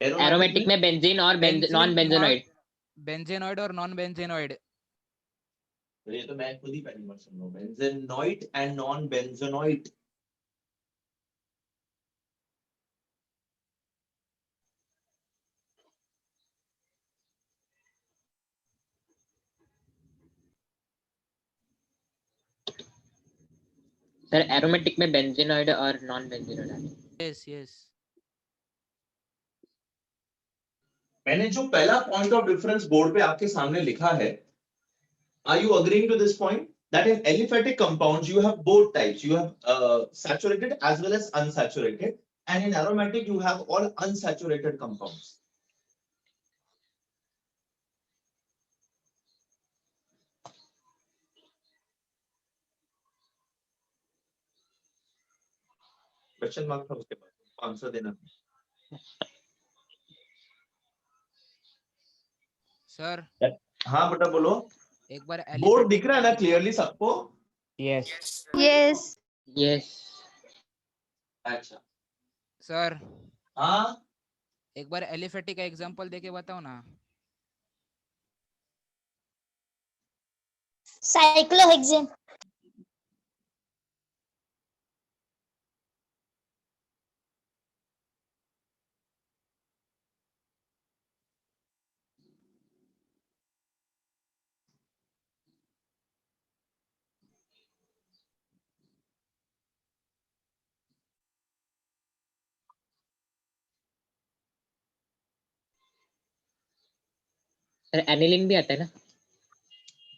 Aromatic में benzene और non benzenoid. Benzenoid और नॉन बेंजेनॉइड। ये तो मैं खुद ही पहली बार सुन रहा हूँ, benzenoid and non benzenoid. Sir aromatic में बेंजीनॉइड और नॉन बेंजीनॉइड। Yes yes. मैंने जो पहला पॉइंट ऑफ डिफरेंस बोर्ड पे आपके सामने लिखा है, are you agreeing to this point that in aliphatic compounds you have both types, you have saturated as well as unsaturated, and in aromatic you have all unsaturated compounds. Question mark था उसके बाद answer देना। Sir हाँ बेटा बोलो। एक बार board दिख रहा है ना क्लियरली सबको? Yes yes yes. अच्छा सर हाँ एक बार एलिफेटिक का एग्जांपल देके बताओ ना। साइक्लोहेक्सेन। सर एनिलिन भी आता है ना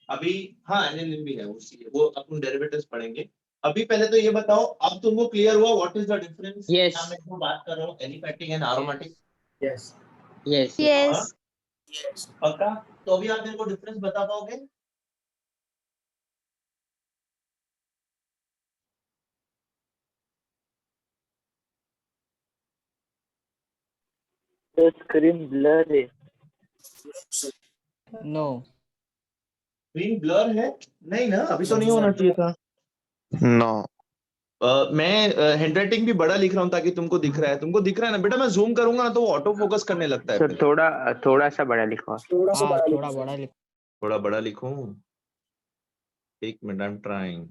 अभी? हाँ एनिलिन भी है, उसी वो अपन डेरिवेटिव्स पढ़ेंगे। अभी पहले तो ये बताओ, अब तुमको क्लियर हुआ what is the difference? Yes. मैं तो बात कर रहा हूँ aliphatic and aromatic. Yes yes. Yes पक्का? तो अभी आप मेरे को डिफरेंस बता पाओगे? तो स्क्रीन ब्लर है। नो स्क्रीन ब्लर है? नहीं ना, अभी तो नहीं होना चाहिए था। नो मैं हैंडराइटिंग भी बड़ा लिख रहा हूँ ताकि तुमको दिख रहा है। तुमको दिख रहा है ना बेटा? मैं जूम करूंगा ना तो वो ऑटो फोकस करने लगता है सर फिर। थोड़ा सा बड़ा लिखो। थोड़ा बड़ा लिख। थोड़ा बड़ा लिखूं? एक minute, I am trying.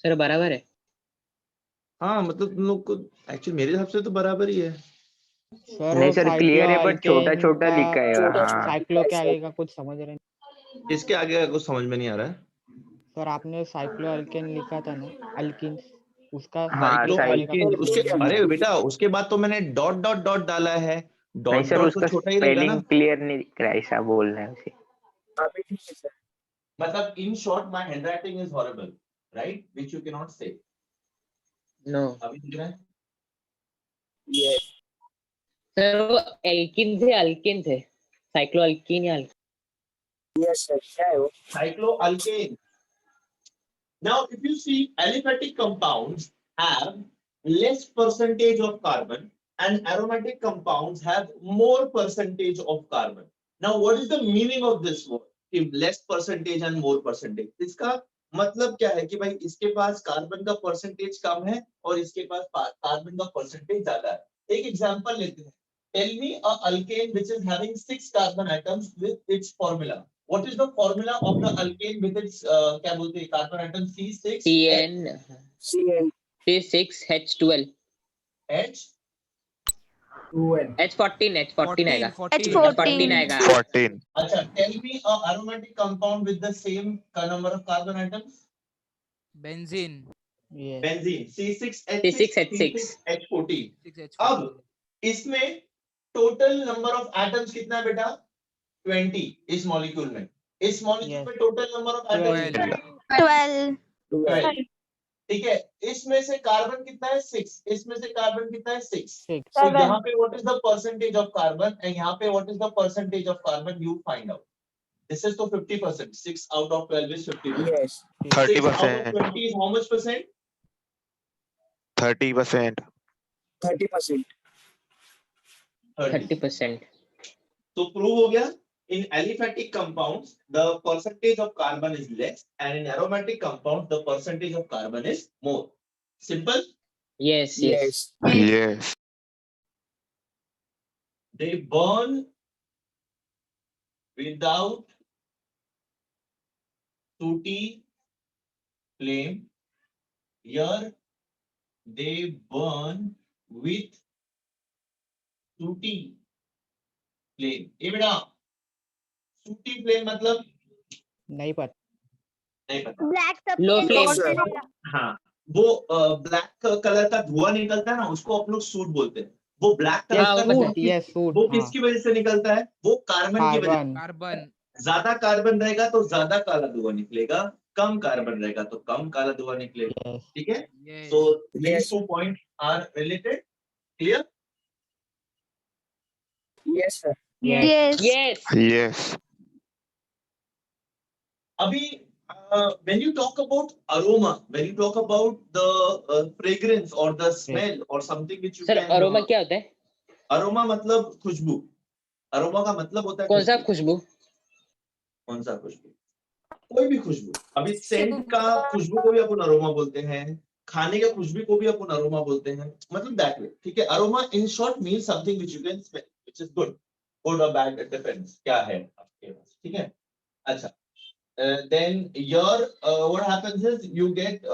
Sir बराबर है। हाँ मतलब तुम लोग को एक्चुअली मेरे हिसाब से तो बराबर ही है। सर नहीं सर क्लियर है बट छोटा छोटा लिखा है। हाँ साइक्लो के आगे का कुछ समझ रहे नहीं। इसके आगे का कुछ समझ में नहीं आ रहा है। सर आपने साइक्लो अल्केन लिखा था ना, अल्किन, उसका हाँ, साइक्लो के आगे का अल्केन कुछ उसके, समझ में अरे नहीं बेटा उसके बाद तो मैंने डॉट डॉट डॉट डाला है। नहीं डॉट सर डॉट उसका तो छोटा ही रहेगा ना। स्पेलिंग क्लियर नहीं दिख रहा है, ऐसा बोलना है उसे। मतलब in short my handwriting is horrible, right? Which you can not से। नो अभी दिख रहा है? सर वो एल्किन से अल्किन थे, साइक्लो अल्किन या Cycloalkane. Now, if you see, aliphatic compounds have less percentage of carbon and aromatic compounds have more percentage of carbon. Now, what is the meaning of this word? If less percentage and more percentage. इसका मतलब क्या है कि भाई इसके पास carbon का percentage कम है और इसके पास कार्बन का परसेंटेज ज्यादा है। एक एग्जांपल लेते हैं। Tell me a alkane which is having 6 carbon atoms with its formula. What is the formula of the alkane with its क्या बोलते हैं carbon atom? C6 C6H12 H H14 आएगा। H14 आएगा। 14 अच्छा, tell me a aromatic compound with the same number of carbon atoms. Benzene. Benzene C6H6 C6H6 H14। अब इसमें total number of atoms कितना है बेटा? 20 इस मॉलिक्यूल में। इस मॉलिक्यूल में टोटल नंबर ऑफ एटम्स 12 ठीक है। इसमें से कार्बन कितना है? 6। इसमें से कार्बन कितना है? 6। 6 तो यहाँ पे what is the percentage of carbon and यहाँ पे what is the percentage of carbon? You find out. This is तो 50%। 6 out of 12 is 50%। 6 out of 20 is how much percent? 30%. 30%। तो प्रूव हो गया। In aliphatic compounds, the percentage of carbon is less, and in aromatic compounds, the percentage of carbon is more. Simple? Yes। Yes. they burn without sooty flame. Here they burn with sooty flame. ये बेटा सूटी flame मतलब नहीं पता। नहीं पता। Black Low flame. हाँ, वो ब्लैक कलर का धुआं निकलता है ना, उसको आप लोग सूट बोलते हैं। वो ब्लैक कलर हाँ, का वो धुआं पता सूट, यस सूट, वो हाँ, किसकी वजह से निकलता है? वो कार्बन की वजह से। Carbon, carbon. ज्यादा कार्बन रहेगा तो ज्यादा काला धुआं निकलेगा, कम कार्बन रहेगा तो कम काला धुआं निकलेगा। यस, ठीक है, Yes. so these 2 points are related. Clear? Yes, sir. Yes, Yes. Yes. Yes. Abhi, when you talk about aroma, when you talk about the fragrance or the smell or something which you sir can aroma क्या होता है? Aroma मतलब खुशबू। Aroma का मतलब होता है कौन सा खुशबू। खुशबू? कौन सा खुशबू? कोई भी खुशबू। अभी सेंट का खुशबू को भी अपन अरोमा बोलते हैं, खाने के खुशबू को भी अपन अरोमा बोलते हैं, मतलब दैट वे। ठीक है, aroma in short means something which you can smell, which is good और बैड, इट डिपेंड्स क्या है आपके पास। ठीक है, अच्छा, then your what happens is you get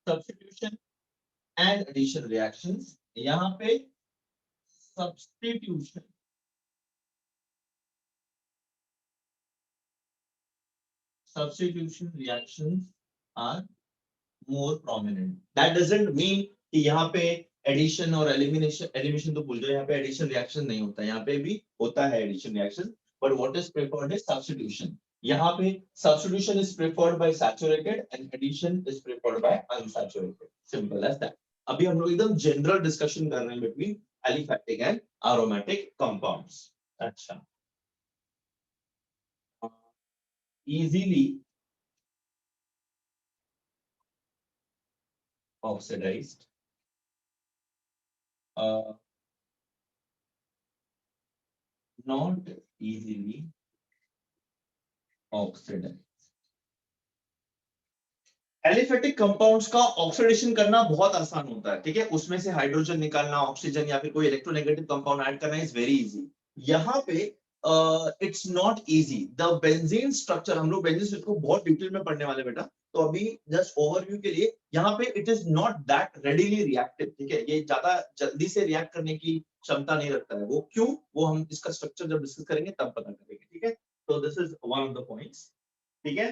substitution and addition reactions. यहाँ पे substitution reactions are more prominent. That doesn't mean कि यहाँ पे addition और elimination तो भूल जाओ, यहाँ पे addition reaction नहीं होता, यहाँ पे भी होता है addition reaction, but what is preferred is substitution. यहाँ पे substitution is preferred by saturated and addition is preferred by unsaturated. Simple as that. अभी हम लोग एकदम general discussion कर रहे हैं between aliphatic and aromatic compounds. अच्छा, easily oxidized, not easily oxidized. Aliphatic compounds का ऑक्सीडेशन करना बहुत आसान होता है। ठीक है, उसमें से हाइड्रोजन निकालना, ऑक्सीजन या फिर कोई इलेक्ट्रोनेगेटिव कंपाउंड ऐड करना इज वेरी इजी। यहाँ पे it's not easy. The benzene structure, हम लोग बेंजीन स्ट्रक्चर को बहुत डिटेल में पढ़ने वाले बेटा, तो अभी जस्ट ओवरव्यू के लिए यहाँ पे it is not that readily reactive. ठीक है, ये ज्यादा जल्दी से रिएक्ट करने की क्षमता नहीं रखता है। वो क्यों, वो हम इसका स्ट्रक्चर जब डिस्कस करेंगे तब पता करेंगे। ठीक है, तो this is one of the points. ठीक है,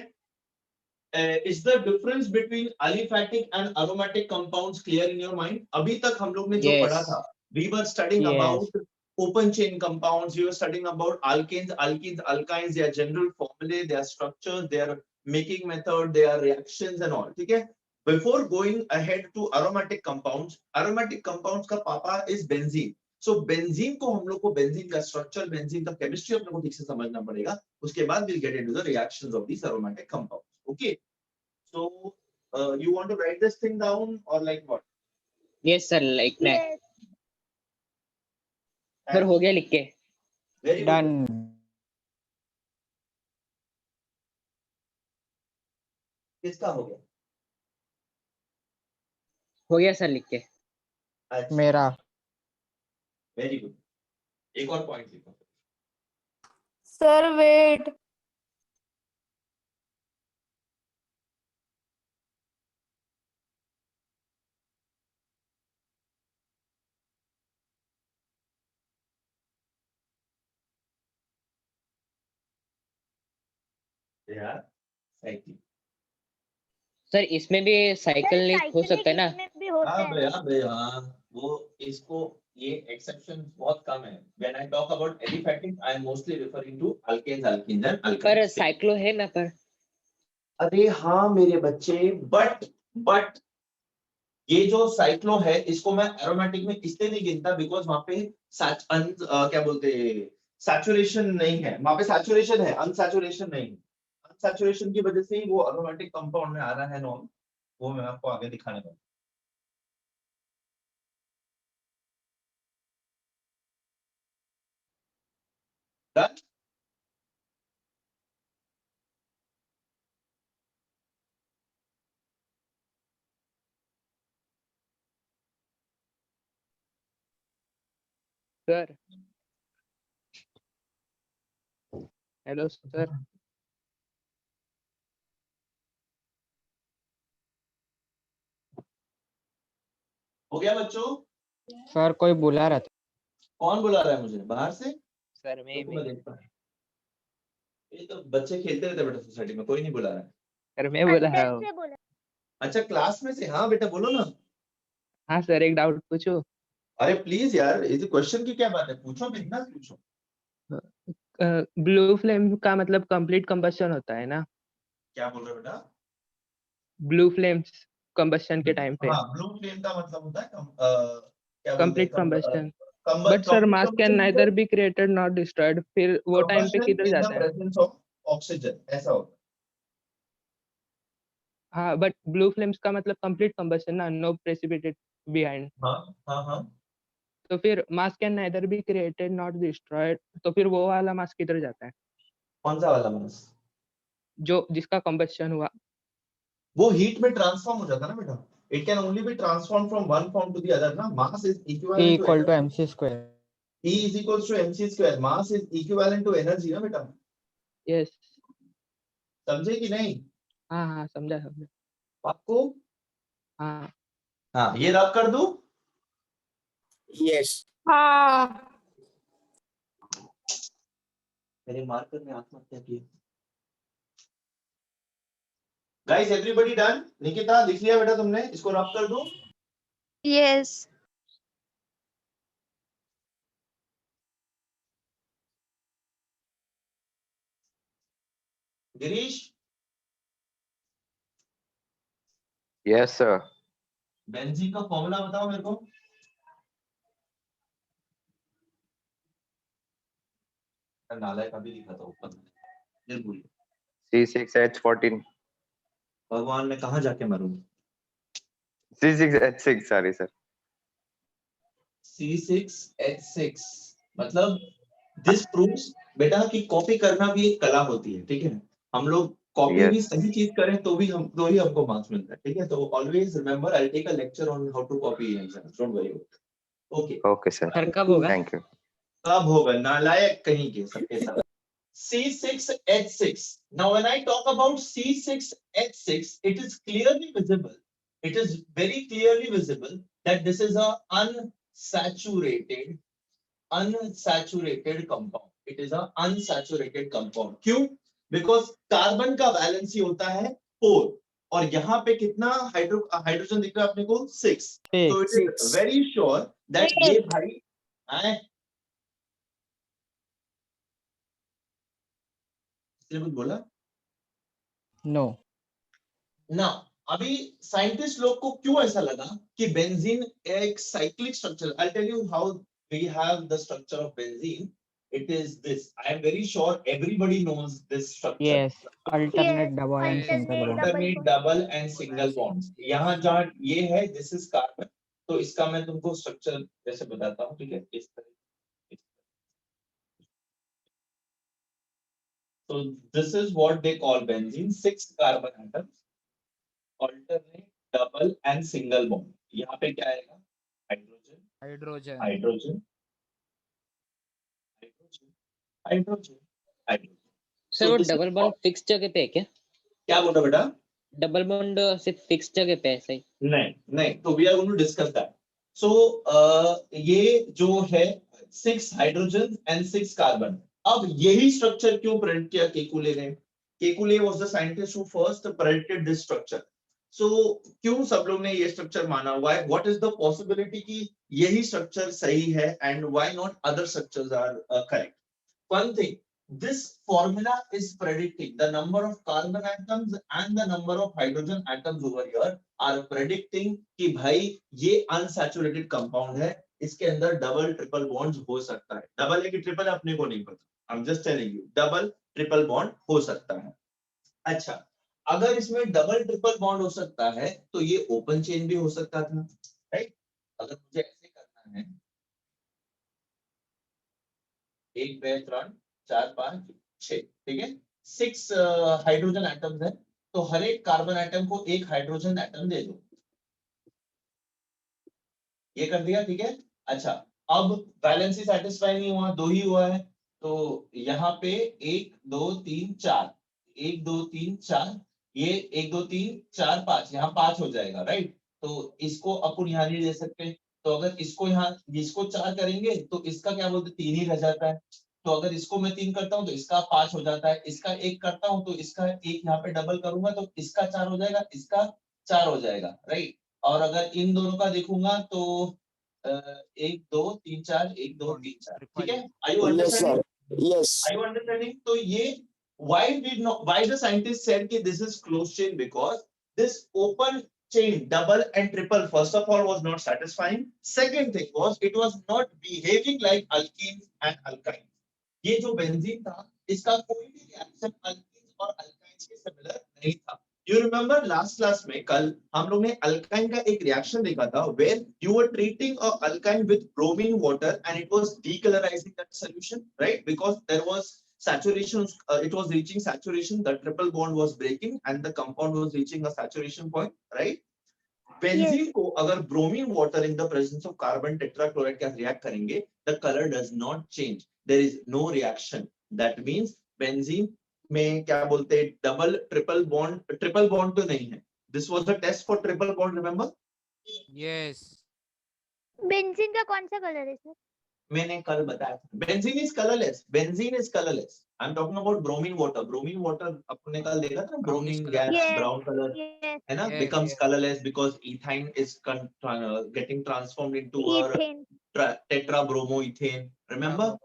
is the difference between aliphatic and aromatic compounds clear in your mind? अभी तक हम लोग ने जो Yes. पढ़ा था, we were studying Yes. about open chain compounds, we were studying about alkanes, alkenes, alkynes, their general formulae, their structures, their making method, their reactions and all. ठीक है, before going ahead to aromatic compounds का पापा is benzene. So benzene को हम लोग को benzene का structure, benzene का chemistry अपने को ठीक से समझना पड़ेगा। उसके बाद we'll get into the reactions of these aromatic compounds. Okay, so you want to write this thing down or like what? Yes sir, like मैं Yes. सर हो गया लिख के। Very good. डन। किसका हो गया? हो गया सर लिख के। अच्छा, मेरा very good. एक और पॉइंट लिखो। Sir, wait. यार साइकिल, सर इसमें भी साइकिल नहीं हो सकता है ना? भी होते हाँ हैं। भैया भैया, वो इसको ये एक्सेप्शन बहुत कम है। When I talk about aliphatic, I am mostly referring to alkanes, alkenes and पर alkynes. साइक्लो है ना पर। अरे हाँ मेरे बच्चे, बट ये जो साइक्लो है इसको मैं एरोमेटिक में इसलिए नहीं गिनता बिकॉज वहां पे क्या बोलते हैं, सैचुरेशन नहीं है। वहां पे सैचुरेशन है, अनसैचुरेशन नहीं। अनसैचुरेशन की वजह से ही वो एरोमेटिक कंपाउंड में आ रहा है नॉन, वो मैं आपको आगे दिखाने वाला हूं। Done? सर हेलो सर हो गया बच्चों? सर कोई बुला रहा था कौन बुला रहा है मुझे बाहर से? सर रुको मैं देखता हूँ। ये तो बच्चे खेलते रहते हैं बेटा सोसाइटी में, कोई नहीं बुला रहा है। सर मैं बोला रहा हूँ। अच्छा क्लास में से? हाँ बेटा बोलो ना। हाँ सर एक डाउट पूछो। अरे प्लीज यार, ये क्वेश्चन की क्या बात है, पूछो, बिंदास पूछो। ब्लू फ्लेम का मतलब कंप्लीट कंबस्शन होता है ना? क्या बोल रहे हो बेटा? ब्लू फ्लेम्स कंबस्शन के टाइम पे हाँ, ब्लू फ्लेम का मतलब होता है क्या बोलते हैं, complete combustion. But sir mass can neither be created not destroyed, फिर वो टाइम पे किधर इन द जाता है? प्रेजेंस ऑफ ऑक्सीजन, ऐसा होता हाँ बट ब्लू फ्लेम्स का मतलब कंप्लीट कंबस्शन ना, नो प्रेसिपिटेट बिहाइंड। है। हाँ हाँ हाँ। तो फिर मास can neither be created not destroyed, तो फिर वो वाला मास किधर जाता है कौन सा वाला मास? जो जिसका कंबस्शन हुआ? वो हीट में ट्रांसफॉर्म हो जाता है ना बेटा। It can only be transform from one form to the other ना। Mass is E equivalent to equal to energy. MC square. E is equals to mc square. Mass is equivalent to energy ना बेटा। Yes. समझे कि नहीं हाँ हाँ समझा समझा। आपको? हाँ हाँ, ये रब कर दूं? हाँ मेरे मार्कर में आत्महत्या की। Guys everybody done? निकिता लिख लिया बेटा तुमने? इसको रब कर दूं? Yes Girish Yes, sir. Benzene का फॉर्मूला बताओ मेरे को। नाला का भी लिखा था ऊपर में, भूल C6H14. भगवान मैं कहाँ जाके मरूंगा। C6H6, sorry, sir. C6H6 मतलब दिस प्रूव्स बेटा कि कॉपी करना भी एक कला होती है, ठीक है। हम लोग कॉपी भी Yes. सही चीज करें तो ही हमको मार्क्स मिलता है, ठीक है। तो always remember, I take a lecture on how to copy exams, don't worry. Okay Okay, sir. Sir कब होगा? Thank you. कब होगा? नालायक कहीं के सबके साथ। C6H6. Now when I talk about C6H6, it is clearly visible. It is very clearly visible that this is a unsaturated compound. It is a unsaturated compound. क्यों? Because कार्बन का valency होता है 4 और यहाँ पे कितना हाइड्रोजन दिख रहा है अपने को? 6. So it is very sure that ये भाई कुछ बोला? No. ना अभी साइंटिस्ट लोग को क्यों ऐसा लगा कि बेंजीन एक cyclic structure? I tell you how we have the structure of benzene. It is this. I am very sure everybody knows this structure. Yes. Alternate double and single bond. Alternate double and single bonds. यहाँ जहाँ ये है, this is carbon. तो इसका मैं तुमको structure जैसे बताता हूँ, ठीक है। इस तरह। So this is what they call benzene. 6 carbon atoms. Alternate double and single bond. यहाँ पे क्या आएगा? Hydrogen, hydrogen hydrogen, hydrogen, hydrogen, hydrogen. Sir वो डबल बॉन्ड फिक्स जगह पे है क्या? क्या बोल रहा बेटा? डबल बॉन्ड सिर्फ फिक्स जगह पे है सही? नहीं नहीं, तो we are going to discuss that. So ये जो है 6 हाइड्रोजन एंड 6 कार्बन। अब यही स्ट्रक्चर क्यों प्रेडिक्ट किया केकुले ने? Kekule was the scientist who first predicted this structure. So क्यों सब लोग ने ये स्ट्रक्चर माना? Why, what is the possibility कि यही स्ट्रक्चर सही है and why not other structures are correct? One thing, this formula is predicting the number of carbon atoms and the number of hydrogen atoms over here are predicting कि भाई ये unsaturated compound है, इसके अंदर double triple bonds हो सकता है। Double है कि ट्रिपल है अपने को नहीं पता, I am just telling U double triple bond हो सकता है। अच्छा, अगर इसमें डबल ट्रिपल बॉन्ड हो सकता है तो ये ओपन चेन भी हो सकता था, राइट? अगर मुझे ऐसे करना है 1 2 3 4 5 6, ठीक है। 6 हाइड्रोजन एटम्स है, तो हर एक कार्बन एटम को एक हाइड्रोजन एटम दे दो। ये कर दिया, ठीक है। अच्छा, अब वैलेंसी सेटिस्फाई नहीं हुआ, 2 ही हुआ है, तो यहाँ पे 1 2 3 4, 1 2 3 4, ये 1 2 3 4 5, यहाँ 5 हो जाएगा, राइट। तो इसको अपन यहाँ नहीं दे सकते, तो अगर इसको यहाँ इसको 4 करेंगे तो इसका क्या बोलते 3 ही रह जाता है। तो अगर इसको मैं 3 करता हूँ तो इसका 5 हो जाता है, इसका 1 करता हूँ तो इसका 1 यहाँ पे डबल करूंगा तो इसका 4 हो जाएगा, इसका 4 हो जाएगा, राइट। और अगर इन दोनों का देखूंगा तो 1 2 3 4, 1 2 3 4, ठीक है। Are you understanding? Yes. Are you understanding? तो ये why the scientists said कि this is closed chain, because this open chain double and triple first of all was not satisfying. Second thing was it was not behaving like alkenes and alkynes. ये जो benzene था इसका कोई भी reaction alkenes और alkynes के similar नहीं था। You remember last class में कल हम लोग ने अल्काइन का एक रिएक्शन देखा था where you were treating a alkyne with bromine water and it was decolorizing that solution, right? Because there was saturation, it was reaching saturation, the triple bond was breaking and the compound was reaching a saturation point, right? Benzene को अगर bromine water in the presence of carbon tetrachloride के साथ react करेंगे, the colour does not change, there is no reaction. That means benzene में क्या बोलते हैं double triple bond तो नहीं है। This was the test for triple bond, remember? Yes. Benzene का कौन सा कलर है सर? मैंने कल बताया था benzene is colourless, benzene is colourless. I am talking about bromine water. Bromine water अपने कल देखा था, ब्रोमीन गैस ब्राउन कलर है ना, becomes colorless because ethane is getting transformed into tetrabromoethane, remember?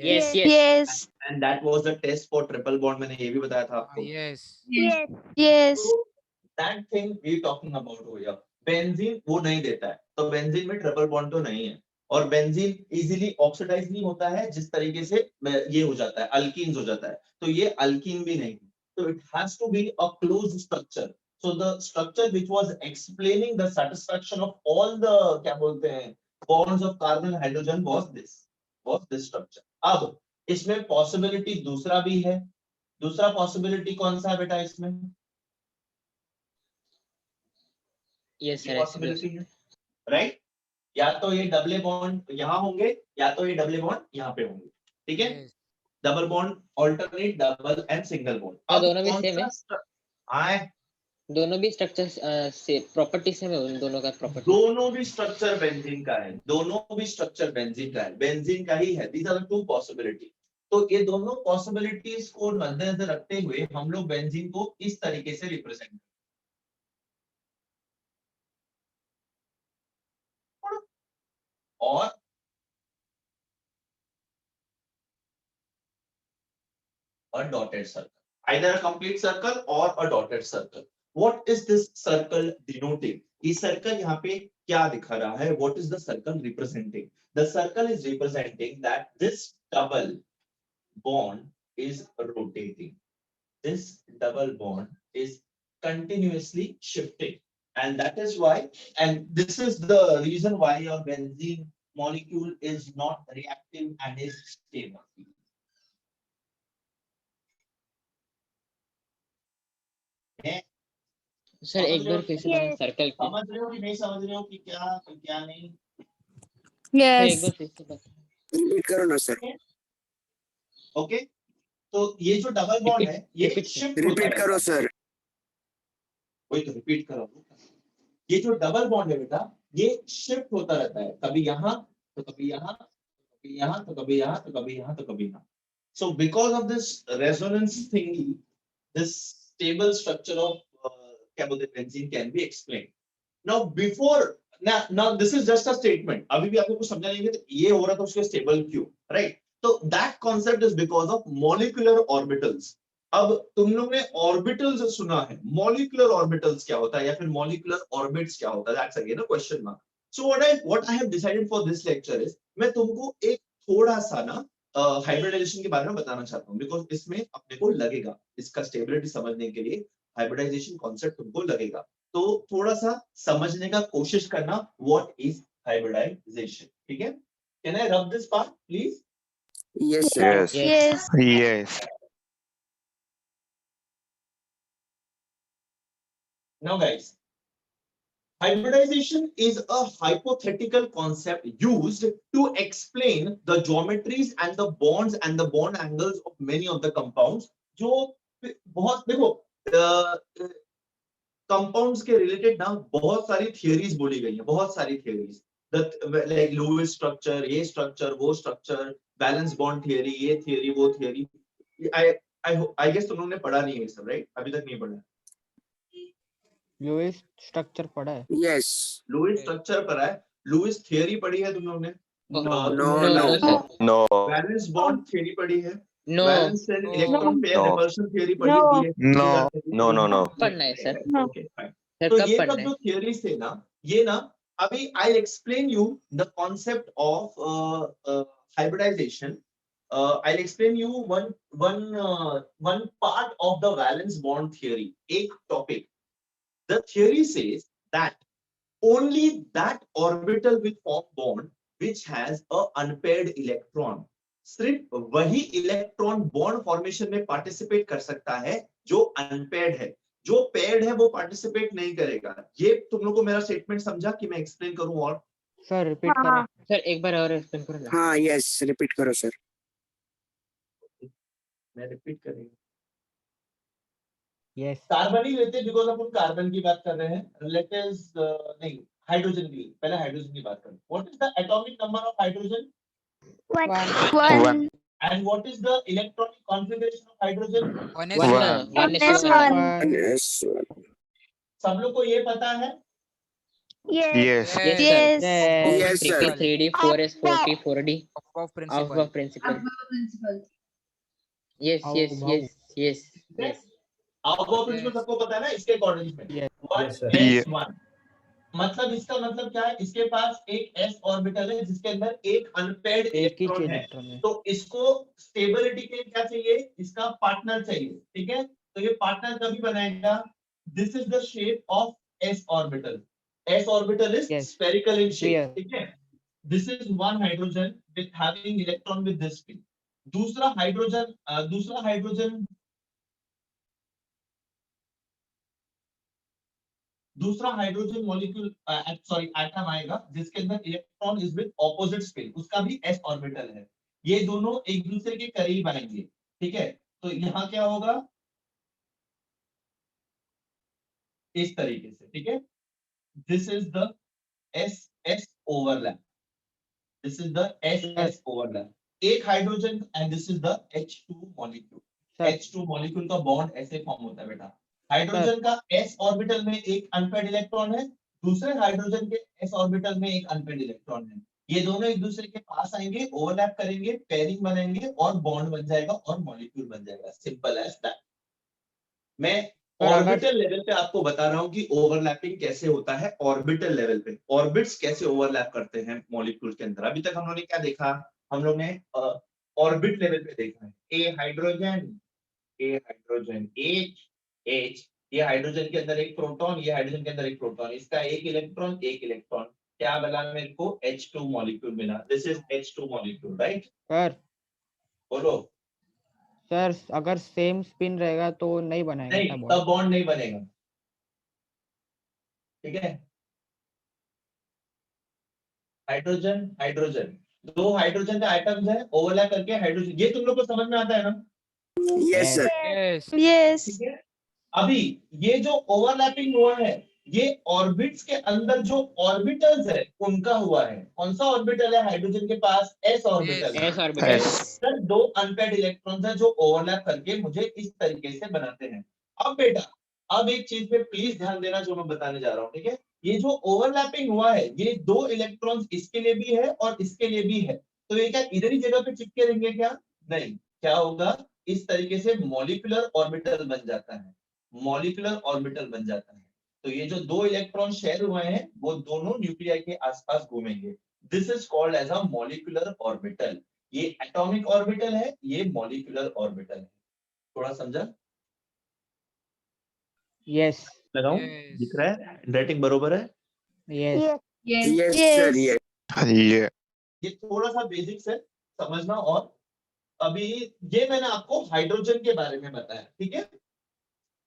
Yes, yes. Yes. And that was the test for triple bond, मैंने ये भी बताया था आपको। Yes. Yes. Yes. So that thing we talking about हो गया। बेंजीन वो नहीं देता है, तो बेंजीन में ट्रिपल बॉन्ड तो नहीं है, और बेंजीन इजीली ऑक्सीडाइज नहीं होता है जिस तरीके से ये हो जाता है अल्कीन्स हो जाता है, तो ये अल्कीन भी नहीं। So it has to be a closed structure. So the structure which was explaining the satisfaction of all the क्या बोलते हैं bonds of carbon and hydrogen was this structure. अब इसमें possibility दूसरा भी है। दूसरा possibility कौन सा है बेटा इसमें? Yes, sir. possibility है, right? या तो ये डबल बॉन्ड यहाँ होंगे या तो ये डबल बॉन्ड यहाँ पे होंगे, ठीक है। Double bond alternate double and single bond, अब दोनों भी सेम है। आए दोनों भी स्ट्रक्चर से प्रॉपर्टी सेम है, उन दोनों का प्रॉपर्टी। दोनों भी स्ट्रक्चर बेंजीन का है, दोनों भी स्ट्रक्चर बेंजीन का है, बेंजीन का ही है। These are the two possibility. तो ये दोनों पॉसिबिलिटीज को मद्देनजर रखते हुए हम लोग बेंजीन को इस तरीके से represent or a dotted circle, either a complete circle or a dotted circle. What is this circle denoting? इस circle यहाँ पे क्या दिखा रहा है? What is the circle representing? The circle is representing that this double bond is rotating. This double bond is continuously shifting, and that is why, and this is the reason why your benzene molecule is not reactive and is stable. Sir एक बार फिर से circle समझ रहे हो कि नहीं समझ रहे हो कि क्या नहीं? Yes. एक बार फिर से बता। रिपीट करो ना सर। ओके, तो ये जो डबल बॉन्ड है ये शिफ्ट रिपीट करो सर। वही तो रिपीट करो। ये जो डबल बॉन्ड है बेटा ये शिफ्ट होता रहता है, कभी यहाँ तो कभी यहाँ, कभी यहाँ तो कभी यहाँ तो कभी यहाँ तो कभी यहाँ। So because of this resonance thingy, this stable structure of क्या बोलते हैं benzene can be explained. Now before now this is just a statement. अभी भी आपको कुछ समझा नहीं है तो ये हो रहा था उसके स्टेबल क्यों, राइट? तो that concept is because of molecular orbitals. अब तुम लोग ने ऑर्बिटल्स सुना है, मॉलिक्यूलर ऑर्बिटल्स क्या होता है या फिर मॉलिक्यूलर ऑर्बिट्स क्या होता है, that's again a question mark. So what I have decided for this lecture is मैं तुमको एक थोड़ा सा ना हाइब्रिडाइजेशन के बारे में बताना चाहता हूं, बिकॉज़ इसमें अपने को लगेगा, इसका स्टेबिलिटी समझने के लिए हाइब्रिडाइजेशन कॉन्सेप्ट तुमको लगेगा, तो थोड़ा सा समझने का कोशिश करना व्हाट इज हाइब्रिडाइजेशन, ठीक है? Can I rub this part please? Yes, sir. Yes. Yes. Yes. Now, guys, hybridization is a hypothetical concept used to explain the geometries and the bonds and the bond angles of many of the compounds. जो बहुत देखो compounds के related ना बहुत सारी theories बोली गई हैं, बहुत सारी थियरीज, लाइक लुईस स्ट्रक्चर, ये स्ट्रक्चर, वो स्ट्रक्चर, बैलेंस बॉन्ड थियरी, ये थियरी, वो थियरी। आई गेस तुम लोगों ने पढ़ा नहीं है सब, राइट? अभी तक नहीं पढ़ा। लुईस स्ट्रक्चर पढ़ा है? Yes. लुईस स्ट्रक्चर पढ़ा है, लुईस थियरी पढ़ी है तुम लोगों ने? No, No, no, no. sir. No. Valence bond theory पढ़ी है? No, balance electron pair No. Repulsion theory पढ़ी No. दी है? No. No, no, no. पढ़ना है सर। Okay fine. सर तो कब ये पढ़ना सब है? जो थियरीज थे ना, ये ना अभी I explain you the concept of hybridization. I'll explain you one part of the valence bond theory. एक topic. The theory says that only that orbital will form bond which has a unpaired electron. सिर्फ वही electron bond formation में participate कर सकता है जो unpaired है। जो पेयर्ड है वो पार्टिसिपेट नहीं करेगा। ये तुम लोग को मेरा स्टेटमेंट समझा कि मैं एक्सप्लेन करूं? और सर रिपीट करो। हाँ। सर एक बार और एक्सप्लेन करो ना। हाँ, yes, repeat करो sir. मैं रिपीट करेंगे। यस कार्बन ही लेते हैं बिकॉज अपन कार्बन की बात कर रहे हैं। लेट अस नहीं, हाइड्रोजन की, पहले हाइड्रोजन की बात करें। What is the atomic number of hydrogen One. And what is the electronic configuration of hydrogen? 1s1. One Yes, one. Yes. सब लोग को ये पता है? Yes. Yes. Yes, sir. Yes. Yes, sir. 3D, 4S, 4T, 4D. Of Of principle. principle. Yes, How yes, about- yes, yes, yes. वो principal सबको पता है ना, इसके अकॉर्डिंग में Yes. 1s1 मतलब इसका मतलब क्या है? इसके पास एक s ऑर्बिटल है जिसके अंदर एक अनपेयर्ड एक ही इलेक्ट्रॉन है। इलेक्ट्रॉन है। तो इसको स्टेबिलिटी के लिए क्या चाहिए? इसका पार्टनर चाहिए। ठीक है, तो ये पार्टनर कभी बनाएगा? This is the shape of s orbital. s orbital is Yes. Spherical in shape. Sphere. ठीक है, this is one hydrogen with having electron with this spin. दूसरा हाइड्रोजन मॉलिक्यूल सॉरी एटम आएगा जिसके अंदर electron is with opposite spin, उसका भी s orbital है। ये दोनों एक दूसरे के करीब आएंगे। ठीक है, तो यहाँ क्या होगा? इस तरीके से। ठीक है, this is the s overlap, this is the s overlap. एक hydrogen and this is the H2 molecule. Sir H2 molecule का बॉन्ड ऐसे फॉर्म होता है बेटा। हाइड्रोजन का s ऑर्बिटल में एक अनपेयर्ड इलेक्ट्रॉन है, दूसरे हाइड्रोजन के s ऑर्बिटल में एक अनपेयर्ड इलेक्ट्रॉन है। ये दोनों एक दूसरे के पास आएंगे, ओवरलैप करेंगे, पेयरिंग बनाएंगे और बॉन्ड बन जाएगा और मॉलिक्यूल बन जाएगा। Simple as that. मैं ऑर्बिटल लेवल पे आपको बता रहा हूं कि ओवरलैपिंग कैसे होता है। ऑर्बिटल लेवल पे ऑर्बिट्स कैसे ओवरलैप करते हैं मॉलिक्यूल के अंदर। अभी तक हम लोगों ने क्या देखा? हम लोग ने ऑर्बिट लेवल पे देखा है। ए हाइड्रोजन H, ये हाइड्रोजन के अंदर एक प्रोटॉन, ये हाइड्रोजन के अंदर एक प्रोटॉन, इसका एक इलेक्ट्रॉन क्या बना मेरे को? H2 मॉलिक्यूल मिला। This is H2 molecule, right? Sir बोलो। सर अगर सेम स्पिन रहेगा तो नहीं बनाएगा नहीं, क्या तब बॉन्ड? बॉन्ड नहीं बनेगा। ठीक है, हाइड्रोजन दो हाइड्रोजन का आइटम्स है, ओवरलैप करके हाइड्रोजन। ये तुम लोग को समझ में आता है ना? Yes, sir. Yes. Yes. ठीक है, अभी ये जो ओवरलैपिंग हुआ है ये ऑर्बिट्स के अंदर जो ऑर्बिटल्स है उनका हुआ है। कौन सा ऑर्बिटल है हाइड्रोजन के पास? s ऑर्बिटल है। S orbital. सर दो अनपेयर्ड इलेक्ट्रॉन्स है जो ओवरलैप करके मुझे इस तरीके से बनाते हैं। अब बेटा, अब एक चीज पे प्लीज ध्यान देना जो मैं बताने जा रहा हूँ। ठीक है, ये जो ओवरलैपिंग हुआ है ये दो इलेक्ट्रॉन्स इसके लिए भी है और इसके लिए भी है। तो ये क्या इधर ही जगह पे चिपके रहेंगे क्या? नहीं, क्या होगा? इस तरीके से मॉलिक्यूलर ऑर्बिटल बन जाता है, मॉलिक्यूलर ऑर्बिटल बन जाता है। तो ये जो दो इलेक्ट्रॉन शेयर हुए हैं वो दोनों न्यूक्लियाई के आसपास घूमेंगे। This is called as a molecular orbital. ये एटॉमिक ऑर्बिटल है, ये मॉलिक्यूलर ऑर्बिटल है। थोड़ा समझा? यस लगाऊं? Yes. दिख रहा है? हैंडराइटिंग बरोबर है? Yes Yes, sir. Yes. Yeah. ये थोड़ा सा बेसिक्स है, समझना और अभी ये मैंने आपको हाइड्रोजन के बारे में बताया, ठीक है।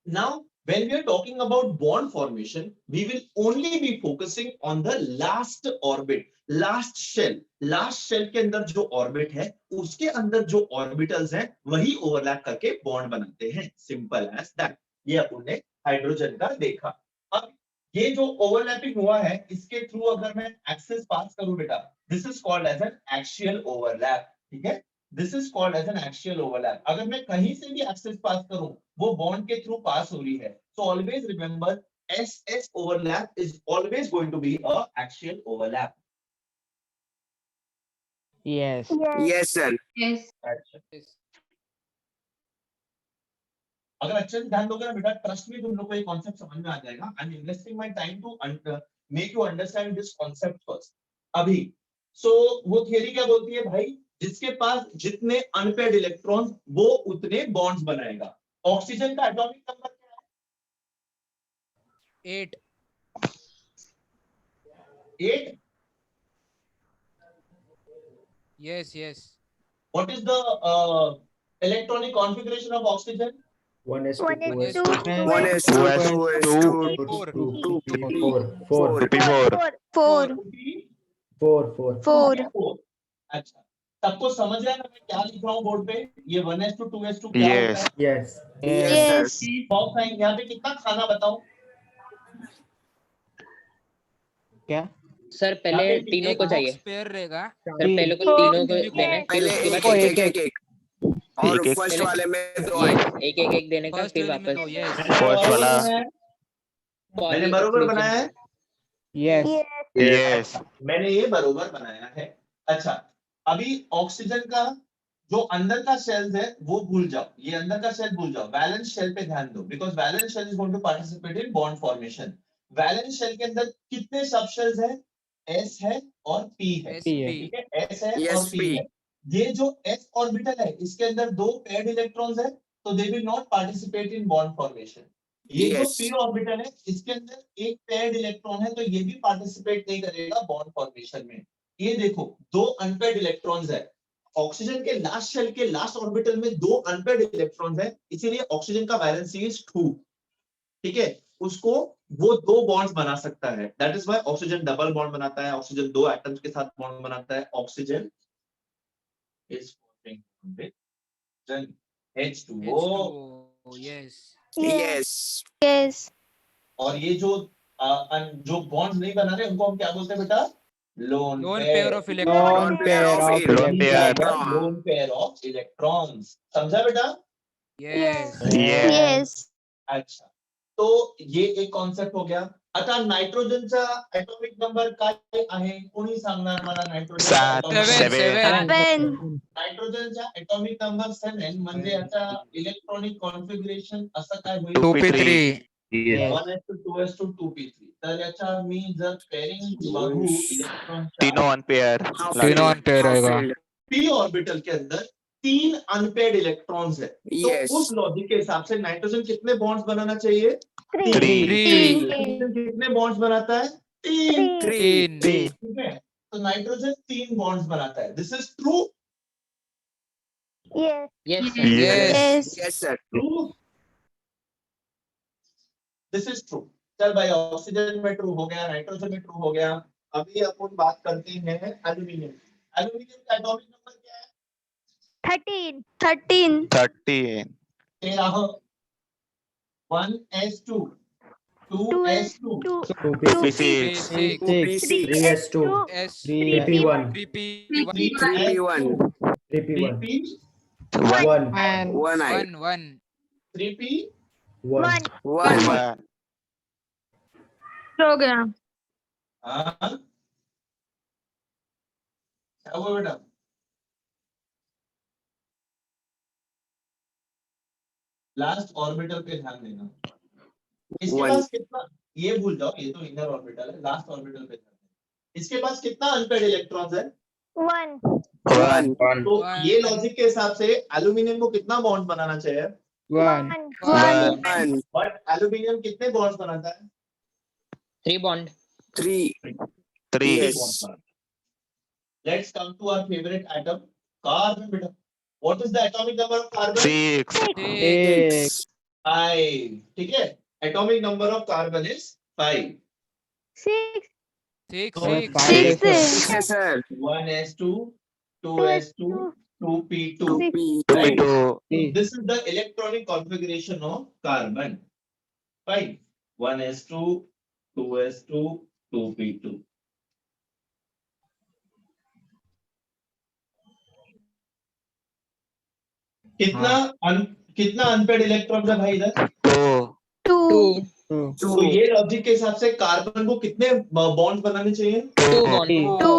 Now, when we are talking about bond formation, we will only be focusing on the last orbit, last shell. Last shell के अंदर जो orbit है, उसके अंदर जो orbitals हैं, वही overlap करके bond बनाते हैं. Simple as that. ये अपन ने हाइड्रोजन का देखा. अब ये जो overlapping हुआ है, इसके थ्रू अगर मैं एक्सेस पास करूं बेटा, this is called as an axial overlap. ठीक है? This is called as an axial overlap. अगर मैं कहीं से भी एक्सेस पास करूं, वो बॉन्ड के थ्रू पास हो रही है. So always remember, SS overlap is always going to be a axial overlap. Yes. Yes, sir. अच्छा. अगर अच्छे से ध्यान दोगे ना बेटा, ट्रस्ट में तुम लोग को ये कॉन्सेप्ट समझ में आ जाएगा. I am investing my time to make you understand this concept first. अभी सो वो थियरी क्या बोलती है भाई, जिसके पास जितने अनपेयर्ड इलेक्ट्रॉन्स वो उतने बॉन्ड्स बनाएगा. ऑक्सीजन का एटॉमिक नंबर क्या है? 8. 8. Yes, yes. What is the electronic configuration of oxygen? 1s2 Yes. 1s2 2s2 4. 4 4 4. अच्छा, सबको समझ रहा है ना मैं क्या लिख रहा हूँ बोर्ड पे? ये 1s2 2s2 क्या होता है? Yes. Yes, sir. बॉक्स है यहाँ पे कितना खाना बताओ? क्या? सर पहले यहाँ पे तीनों एक को चाहिए. बॉक्स पेयर रहेगा. सर पहले को तीनों को देना है, फिर पहले उसके एक बाद एक एक एक और फर्स्ट वाले में 2 ये आएगा. एक एक एक देने का, फर्स्ट फिर वाले में वापस. तो yes. फर्स्ट वाला. मैंने बरोबर बनाया है. Yes. Yes. मैंने ये बरोबर बनाया है. अच्छा, अभी ऑक्सीजन का जो अंदर का शेल्स है वो भूल जाओ, ये अंदर का शेल भूल जाओ. वैलेंस शेल पे ध्यान दो, because valence shell is going to participate in bond formation. Valence shell के अंदर कितने सब शेल्स है? S है और P है. SP. ठीक है, S है Yes, और P P. है. ये जो S ऑर्बिटल है, इसके अंदर 2 पेयर्ड इलेक्ट्रॉन्स है, तो they will not participate in bond formation. ये जो Yes. P ऑर्बिटल है, इसके अंदर एक पेयर्ड इलेक्ट्रॉन है, तो ये भी पार्टिसिपेट नहीं करेगा बॉन्ड फॉर्मेशन में. ये देखो, 2 अनपेयर्ड इलेक्ट्रॉन्स है. ऑक्सीजन के लास्ट शेल के लास्ट ऑर्बिटल में 2 अनपेयर्ड इलेक्ट्रॉन्स है, इसीलिए ऑक्सीजन का वैलेंसी इज 2. ठीक है, उसको वो 2 बॉन्ड्स बना सकता है. That is why oxygen double bond बनाता है. ऑक्सीजन 2 एटम्स के साथ बॉन्ड बनाता है. Oxygen is forming with H2O. H2O. Yes. Yes. और ये जो बॉन्ड्स नहीं बना रहे उनको हम क्या बोलते हैं बेटा? Loan Lone pair. pair of Lone electrons. pair of Lone pair. electrons. Lone pair of electrons. समझा बेटा? Yes. Yes. अच्छा, तो ये एक कॉन्सेप्ट हो गया. आता नायट्रोजनचा एटॉमिक नंबर काय आहे? कोणी सांगणार मला नायट्रोजनचा सात. atomic number? Seven. नायट्रोजनचा एटॉमिक नंबर 7 म्हणजे याचा इलेक्ट्रॉनिक कॉन्फिगरेशन असं काय होईल? 2p3. Yes. 1s2 2s2 2p3. तर याचा मी जर पेयरिंग बघू इलेक्ट्रॉनच्या, तीनों वन पेयर. तीनों one pair रहेगा. p ऑर्बिटल के अंदर 3 अनपेयर्ड इलेक्ट्रॉन्स है. तो Yes. उस लॉजिक के हिसाब से नाइट्रोजन कितने बॉन्ड्स बनाना चाहिए? 3. 3. नाइट्रोजन कितने बॉन्ड्स बनाता है? 3. 3. ठीक है, तो नाइट्रोजन 3 बॉन्ड्स बनाता है. This is true. Yes sir. Yes. Yes, sir. True. This is true. चल भाई, ऑक्सीजन में ट्रू हो गया, नाइट्रोजन में ट्रू हो गया. अभी अपन बात करते हैं एल्यूमिनियम. एल्यूमिनियम का एटॉमिक नंबर क्या है? 13 13. 13. 1s2 2s2 2p6. 3p6. 3s2 S. 3p1 3p1. 3p1 3p 1. And 1 I 1. 3p 1 1. program हाँ, क्या हुआ बेटा? लास्ट ऑर्बिटल पे ध्यान देना. इसके One. पास कितना, ये भूल जाओ, ये तो इनर ऑर्बिटल है. लास्ट ऑर्बिटल पे ध्यान देना. इसके पास कितना अनपेयर्ड इलेक्ट्रॉन्स है? 1 तो One. ये लॉजिक के हिसाब से एल्यूमिनियम को कितना बॉन्ड बनाना चाहिए? 1. 1 बट एल्यूमिनियम कितने बॉन्ड्स बनाता है? 3 bond. 3 3. Yes. Let's come to our favorite atom, carbon बेटा. What is the atomic number of carbon? 6. 6. 5. ठीक है, atomic number of carbon is 5. 6. 6. So, 6. 6. Yes, sir. 1s2, 2s2, 2p2. 2p2. Right. 2. So this is the electronic configuration of carbon. Fine. 1s2, 2s2, 2p2. कितना unpaired electron है भाई इधर? 2. 2. तो ये logic के हिसाब से कार्बन को कितने बॉन्ड बनाने चाहिए? 2 बॉन्ड 2.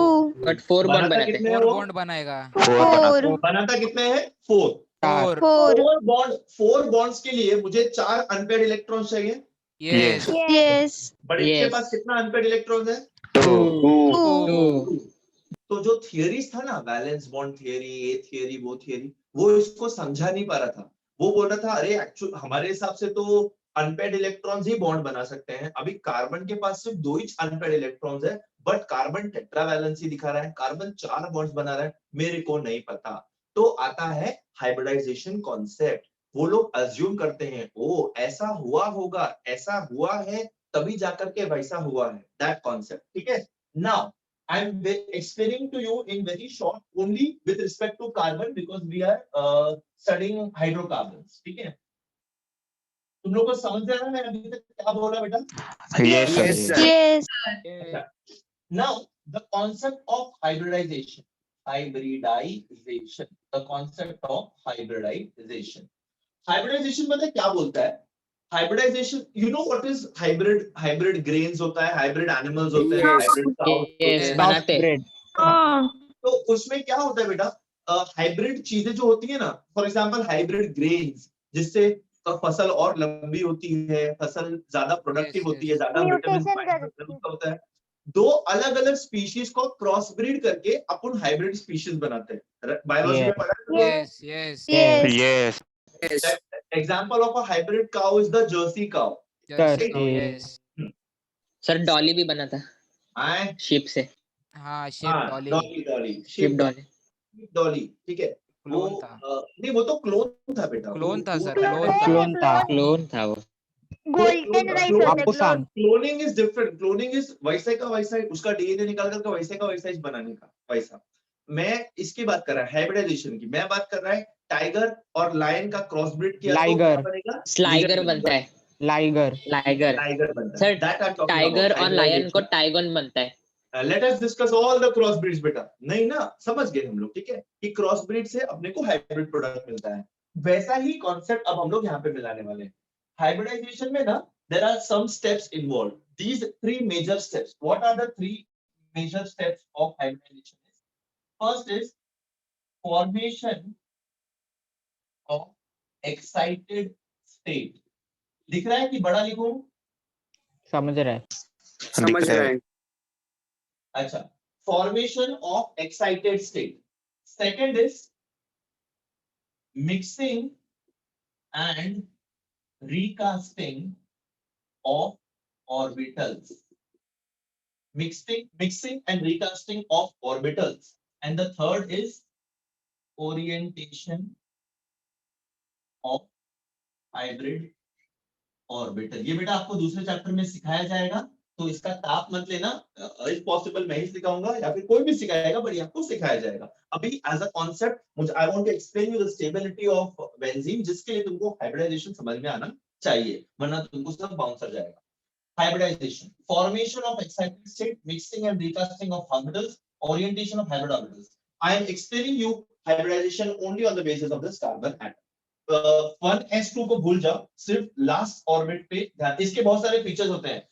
बट 4 बॉन्ड बनाता बनाते कितने हैं। है 4 वो? बॉन्ड बनाएगा। 4. बनाता कितने हैं? 4. 4. 4. 4 बॉन्ड्स के लिए मुझे 4 अनपेड इलेक्ट्रॉन चाहिए। Yes. Yes. बट इसके Yes. पास कितना अनपेड इलेक्ट्रॉन है? 2. 2. तो जो थियरीज था ना, वैलेंस बॉन्ड थियरी, ये थियरी, वो थियरी, वो इसको समझा नहीं पा रहा था। वो बोल रहा था अरे एक्चुअल हमारे हिसाब से तो अनपेड इलेक्ट्रॉन्स ही बॉन्ड बना सकते हैं। अभी कार्बन के पास सिर्फ 2 ही अनपेड इलेक्ट्रॉन्स है, बट कार्बन टेट्रावैलेंसी दिखा रहा है, कार्बन 4 बॉन्ड्स बना रहा है, मेरे को नहीं पता। तो आता है हाइब्रिडाइजेशन कॉन्सेप्ट। वो लोग अज्यूम करते हैं ओ ऐसा हुआ होगा, ऐसा हुआ है तभी जाकर के वैसा हुआ है, दैट कॉन्सेप्ट। ठीक है, now I'm explaining to you in very short only with respect to carbon because we are studying hydrocarbons. ठीक है, तुम लोग को समझ आ रहा है मैं अभी तक क्या बोल रहा बेटा? Yes, sir. Yes, sir. Yes. Now the concept of hybridization. The concept of hybridization. Hybridization मतलब क्या बोलता है? Hybridization, you know what is hybrid? Hybrid grains होता है, hybrid animals होते हैं, Yes. hybrid cows होते Yes, हैं। बनाते हैं। ब्रेड तो उसमें क्या होता है बेटा, हाइब्रिड चीजें जो होती है ना, फॉर एग्जांपल हाइब्रिड ग्रेन्स, जिससे फसल और लंबी होती है, फसल ज्यादा प्रोडक्टिव Yes, होती yes. है, ज्यादा Mutation होता है। 2 अलग अलग स्पीशीज को क्रॉस ब्रीड करके अपन हाइब्रिड स्पीशीज बनाते हैं। बायोलॉजी में Yeah. पढ़ा है? Yes. Yes. Yes. Yes. Yes. Example of a hybrid cow is the Jersey cow. Just Yes. now, yes. Sir Dolly भी बना था आए शिप से। हाँ, sheep dolly. Dolly ship Dolly. Dolly, ठीक है। वो Clone था। नहीं, वो तो क्लोन था बेटा। Clone था, sir, क्लोन था। क्लोन था वो। Golden rice होता है आपको clone. Cloning is different. Cloning is वैसे का वैसा ही, उसका डीएनए निकाल करके वैसे का वैसा ही बनाने का वैसा। मैं इसकी बात कर रहा है हाइब्रिडाइजेशन की। मैं बात कर रहा है टाइगर और लायन का क्रॉस ब्रीड किया तो Liger. क्या बनेगा? स्लाइगर बनता है। Liger liger. टाइगर बनता है। Sir That I'm talking tiger about, और लायन को hybridization. टाइगन बनता है। Let us discuss all the cross breeds बेटा। नहीं ना, समझ गए हम लोग, ठीक है, कि क्रॉस ब्रीड से अपने को हाइब्रिड प्रोडक्ट मिलता है। वैसा ही कॉन्सेप्ट अब हम लोग यहाँ पे मिलाने वाले हैं। हाइब्रिडाइजेशन में ना there are some steps involved. These 3 major steps. What are the 3 major steps of hybridization? First is formation of excited state. दिख रहा है कि बड़ा लिखूं? समझ रहा है। समझ रहे हैं। अच्छा, formation of excited state. Second is mixing and recasting of orbitals. Mixing and recasting of orbitals. And the third is orientation of hybrid orbital. ये बेटा आपको दूसरे चैप्टर में सिखाया जाएगा, तो इसका ताप मत लेना। इफ पॉसिबल मैं ही सिखाऊंगा या फिर कोई भी सिखाएगा, बट ये आपको सिखाया जाएगा। अभी एज अ कॉन्सेप्ट मुझे I want to explain you the stability of benzene, जिसके लिए तुमको हाइब्रिडाइजेशन समझ में आना चाहिए, वरना तुमको सब बाउंसर जाएगा। Hybridization, formation of excited state, mixing and recasting of orbitals, orientation of hybrid orbitals. I am explaining you hybridization only on the basis of this carbon atom. 1s2 को भूल जाओ, सिर्फ लास्ट ऑर्बिट पे ध्यान। इसके बहुत सारे फीचर्स होते हैं।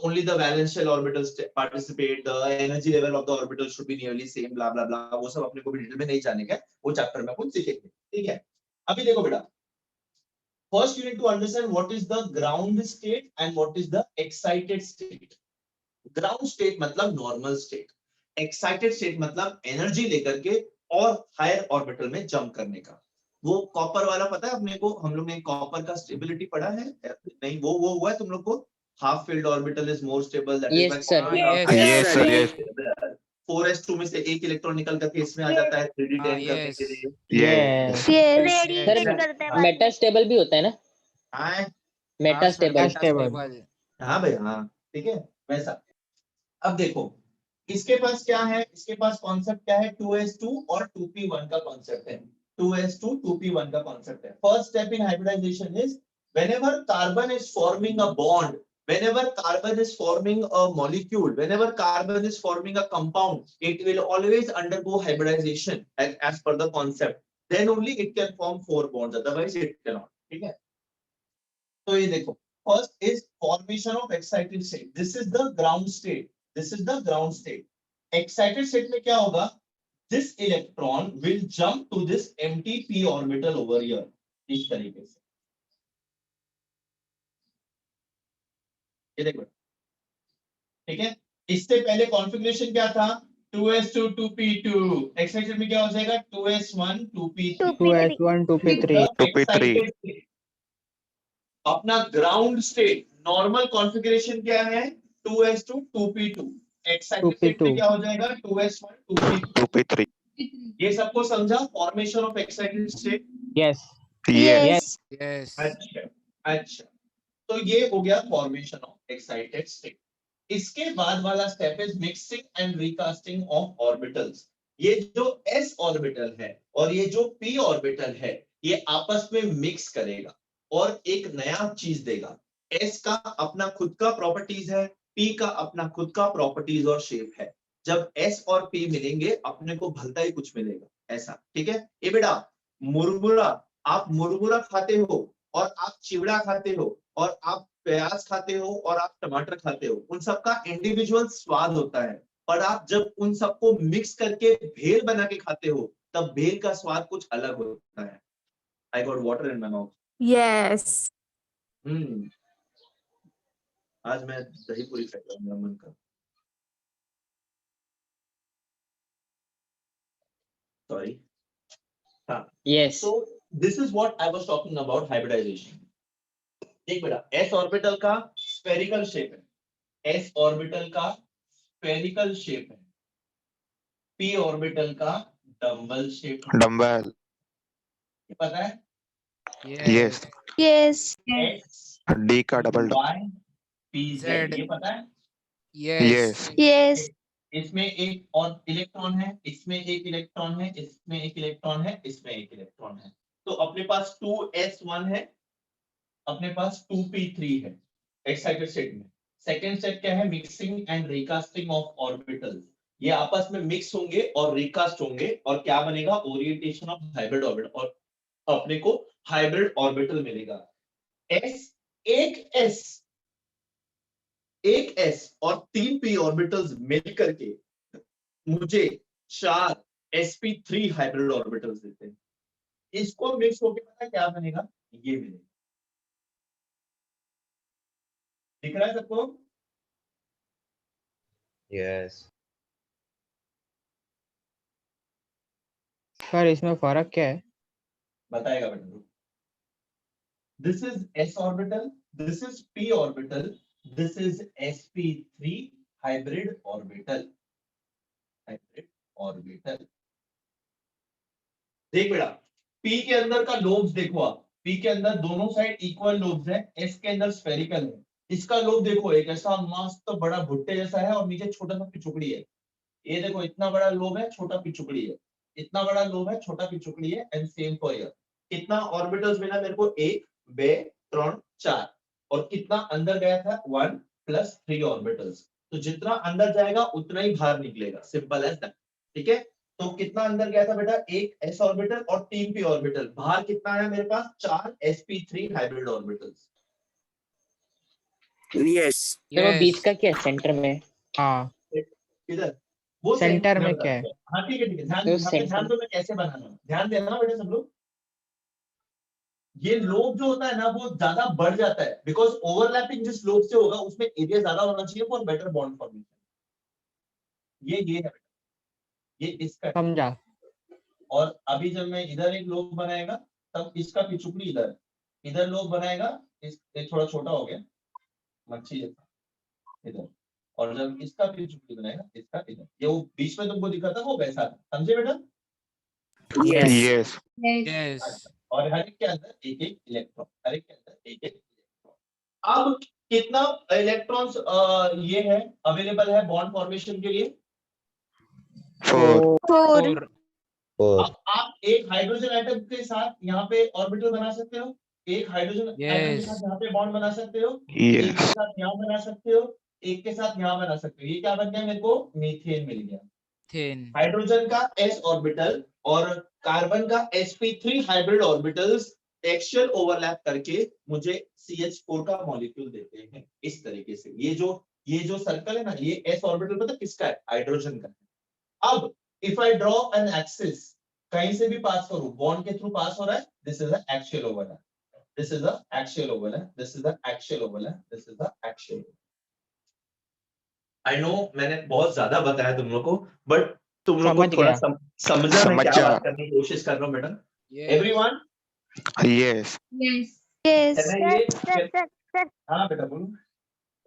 Only the valence shell orbitals participate, the energy level of the orbital should be nearly same, blah blah blah. वो सब अपने को भी डिटेल में नहीं जाने का, वो चैप्टर में अपन सीखेंगे, ठीक है। अभी देखो बेटा, first you need to understand what is the ground state and what is the excited state. Ground state मतलब normal state, excited state मतलब एनर्जी लेकर के और हायर ऑर्बिटल में जंप करने का। वो कॉपर वाला पता है अपने को, हम लोग ने कॉपर का स्टेबिलिटी पढ़ा है नहीं? वो हुआ है तुम लोग को? Half filled orbital is more stable, that Yes, is sir. Yes, Yes, sir. Yes. 4s2 में से एक इलेक्ट्रॉन निकल करके इसमें आ जाता है 3d10 हाँ, करने के yes. लिए। Yes. Radiate Yes. करते हैं बाद में। मेटास्टेबल भी होता है ना, हाँ मेटास्टेबल। Metastable. हाँ भाई हाँ, ठीक है वैसा। अब देखो इसके पास क्या है, इसके पास कॉन्सेप्ट क्या है, 2s2 और 2p1 का कॉन्सेप्ट है। 2s2 2p1 का कॉन्सेप्ट है। First step in hybridization is whenever carbon is forming a bond, whenever carbon is forming a molecule, whenever carbon is forming a compound, it will always undergo hybridization as per the concept, then only it can form 4 bonds, otherwise it cannot। ठीक है, तो ये देखो first is formation of excited state, this is the ground state, this is the ground state। excited state में क्या होगा, this electron will jump to this empty p orbital over here, इस तरीके से। ये देखो ठीक है, इससे पहले कॉन्फ़िगरेशन क्या था, 2s2 2p2, एक्साइटेड में क्या हो जाएगा 2s1 2p3, 2s1 2p3 2p3। अपना ग्राउंड स्टेट नॉर्मल कॉन्फ़िगरेशन क्या है 2s2 2p2, एक्साइटेड स्टेट में 2p2 क्या हो जाएगा 2s1 2p3। 2p3। ये सबको समझा formation of excited state. yes Yes। Yes. अच्छा अच्छा, तो ये हो गया फॉर्मेशन ऑफ एक्साइटेड स्टेट। इसके बाद वाला step is mixing and recasting of orbitals. ये जो s ऑर्बिटल है और ये जो p ऑर्बिटल है ये आपस में मिक्स करेगा और एक नया चीज देगा। s का अपना खुद का प्रॉपर्टीज है, p का अपना खुद का प्रॉपर्टीज और शेप है। जब s और p मिलेंगे अपने को भलता ही कुछ मिलेगा ऐसा। ठीक है, ये बेटा मुरमुरा, आप मुरमुरा खाते हो और आप चिवड़ा खाते हो और आप प्याज खाते हो और आप टमाटर खाते हो, उन सबका इंडिविजुअल स्वाद होता है, पर आप जब उन सबको मिक्स करके भेल बना के खाते हो तब भेल का स्वाद कुछ अलग होता है। I got water in my mouth. Yes. आज मैं दही पूरी खाई हूं, मेरा मन का सॉरी। हाँ, yes, so this is what I was talking about hybridization। देख बेटा s ऑर्बिटल का स्फेरिकल शेप है, s ऑर्बिटल का स्फेरिकल शेप है, p ऑर्बिटल का डम्बल शेप है। डम्बल। ये पता है, Yes। Yes. x D का double. y p z, Z। ये पता है। Yes. Yes. इसमें एक और इलेक्ट्रॉन है, इसमें एक इलेक्ट्रॉन है, इसमें एक इलेक्ट्रॉन है, इसमें एक इलेक्ट्रॉन है। तो अपने पास 2s1 है, अपने पास 2p3 है एक्साइटेड स्टेट में। सेकंड स्टेप क्या है, mixing and recasting of orbitals. ये आपस में मिक्स होंगे और रिकास्ट होंगे और क्या बनेगा, ओरिएंटेशन ऑफ हाइब्रिड ऑर्बिटल, और अपने को हाइब्रिड ऑर्बिटल मिलेगा। एक s और 3 p ऑर्बिटल्स मिल करके मुझे 4 sp3 हाइब्रिड ऑर्बिटल्स देते हैं। इसको मिक्स होके पता क्या बनेगा, ये मिलेगा। दिख रहा है सबको? यस। सर इसमें फर्क क्या है? बताएगा बेटा। This is s orbital, this is p orbital, this is sp3 hybrid orbital. Hybrid orbital देख बेटा, p के अंदर का लोब्स देखो आप, p के अंदर दोनों साइड इक्वल लोब्स है, s के अंदर स्फेरिकल है। इसका लोब देखो एक ऐसा मस्त बड़ा भुट्टे जैसा है और नीचे छोटा सा पिचुकड़ी है। ये देखो इतना बड़ा लोब है, छोटा पिचुकड़ी है, इतना बड़ा लोब है, छोटा पिचुकड़ी है, एंड सेम फॉर हियर। कितना ऑर्बिटल्स मिला मेरे को, 1 2 3 4, और कितना अंदर गया था 1 + 3 ऑर्बिटल्स। तो जितना अंदर जाएगा उतना ही बाहर निकलेगा, सिंपल एज दैट। ठीक है, तो कितना अंदर गया था बेटा, 1 s ऑर्बिटल और 3 p ऑर्बिटल। बाहर कितना है मेरे पास, 4 sp3 हाइब्रिड ऑर्बिटल्स। Yes. चलो बीच का क्या है, सेंटर में? हाँ किधर, वो सेंटर में क्या है? हाँ ठीक है ठीक है, ध्यान तो यहाँ पे सेंटर- ध्यान दो मैं कैसे बना रहा हूँ, ध्यान देना ना बेटा सब लोग। ये लोब जो होता है ना वो ज्यादा बढ़ जाता है, बिकॉज ओवरलैपिंग जिस लोब से होगा उसमें एरिया ज्यादा होना चाहिए फॉर बेटर बॉन्ड फॉर्मेशन। ये है बेटा, ये इसका है। समझा। और अभी जब मैं इधर एक लोब बनाएगा तब इसका पिचुकड़ी इधर, इधर लोब बनाएगा, इस ये थोड़ा छोटा हो गया मच्छी जैसा इधर, और जब इसका फिर चुप्पी बनाएगा इसका इधर, ये वो बीच में तुमको दिखा था वो वैसा था, समझे बेटा? Yes. Yes. Yes. और हर एक के अंदर एक एक इलेक्ट्रॉन, हर एक के अंदर एक एक इलेक्ट्रॉन। अब कितना इलेक्ट्रॉन्स ये है अवेलेबल है बॉन्ड फॉर्मेशन के लिए? 4. 4. 4. अब आप एक हाइड्रोजन एटम के साथ यहाँ पे ऑर्बिटल बना सकते हो, एक हाइड्रोजन एटम के Yes. साथ यहाँ पे बॉन्ड बना सकते हो, एक के Yes. साथ यहाँ बना सकते हो, एक के साथ यहाँ बना सकते हो। ये क्या बन गया? मेरे को मीथेन मिल गया। Thin. हाइड्रोजन का s ऑर्बिटल और कार्बन का sp3 hybrid orbitals axial overlap करके मुझे CH4 का मॉलिक्यूल देते हैं इस तरीके से। ये जो सर्कल है ना, ये s ऑर्बिटल पता किसका है? हाइड्रोजन का है। अब if I draw an axis, कहीं से भी पास करूं, बॉन्ड के थ्रू पास हो रहा है, this is the axial overlap, this is the axial overlap, this is the axial overlap, this is the axial. I know मैंने बहुत ज्यादा बताया तुम लोग को, बट तुम लोग को समझ थोड़ा गया। समझा मैं क्या समझा। बात करने की कोशिश कर रहा हूँ बेटा? Yes. Everyone Yes. Yes. Sir हाँ बेटा बोलो।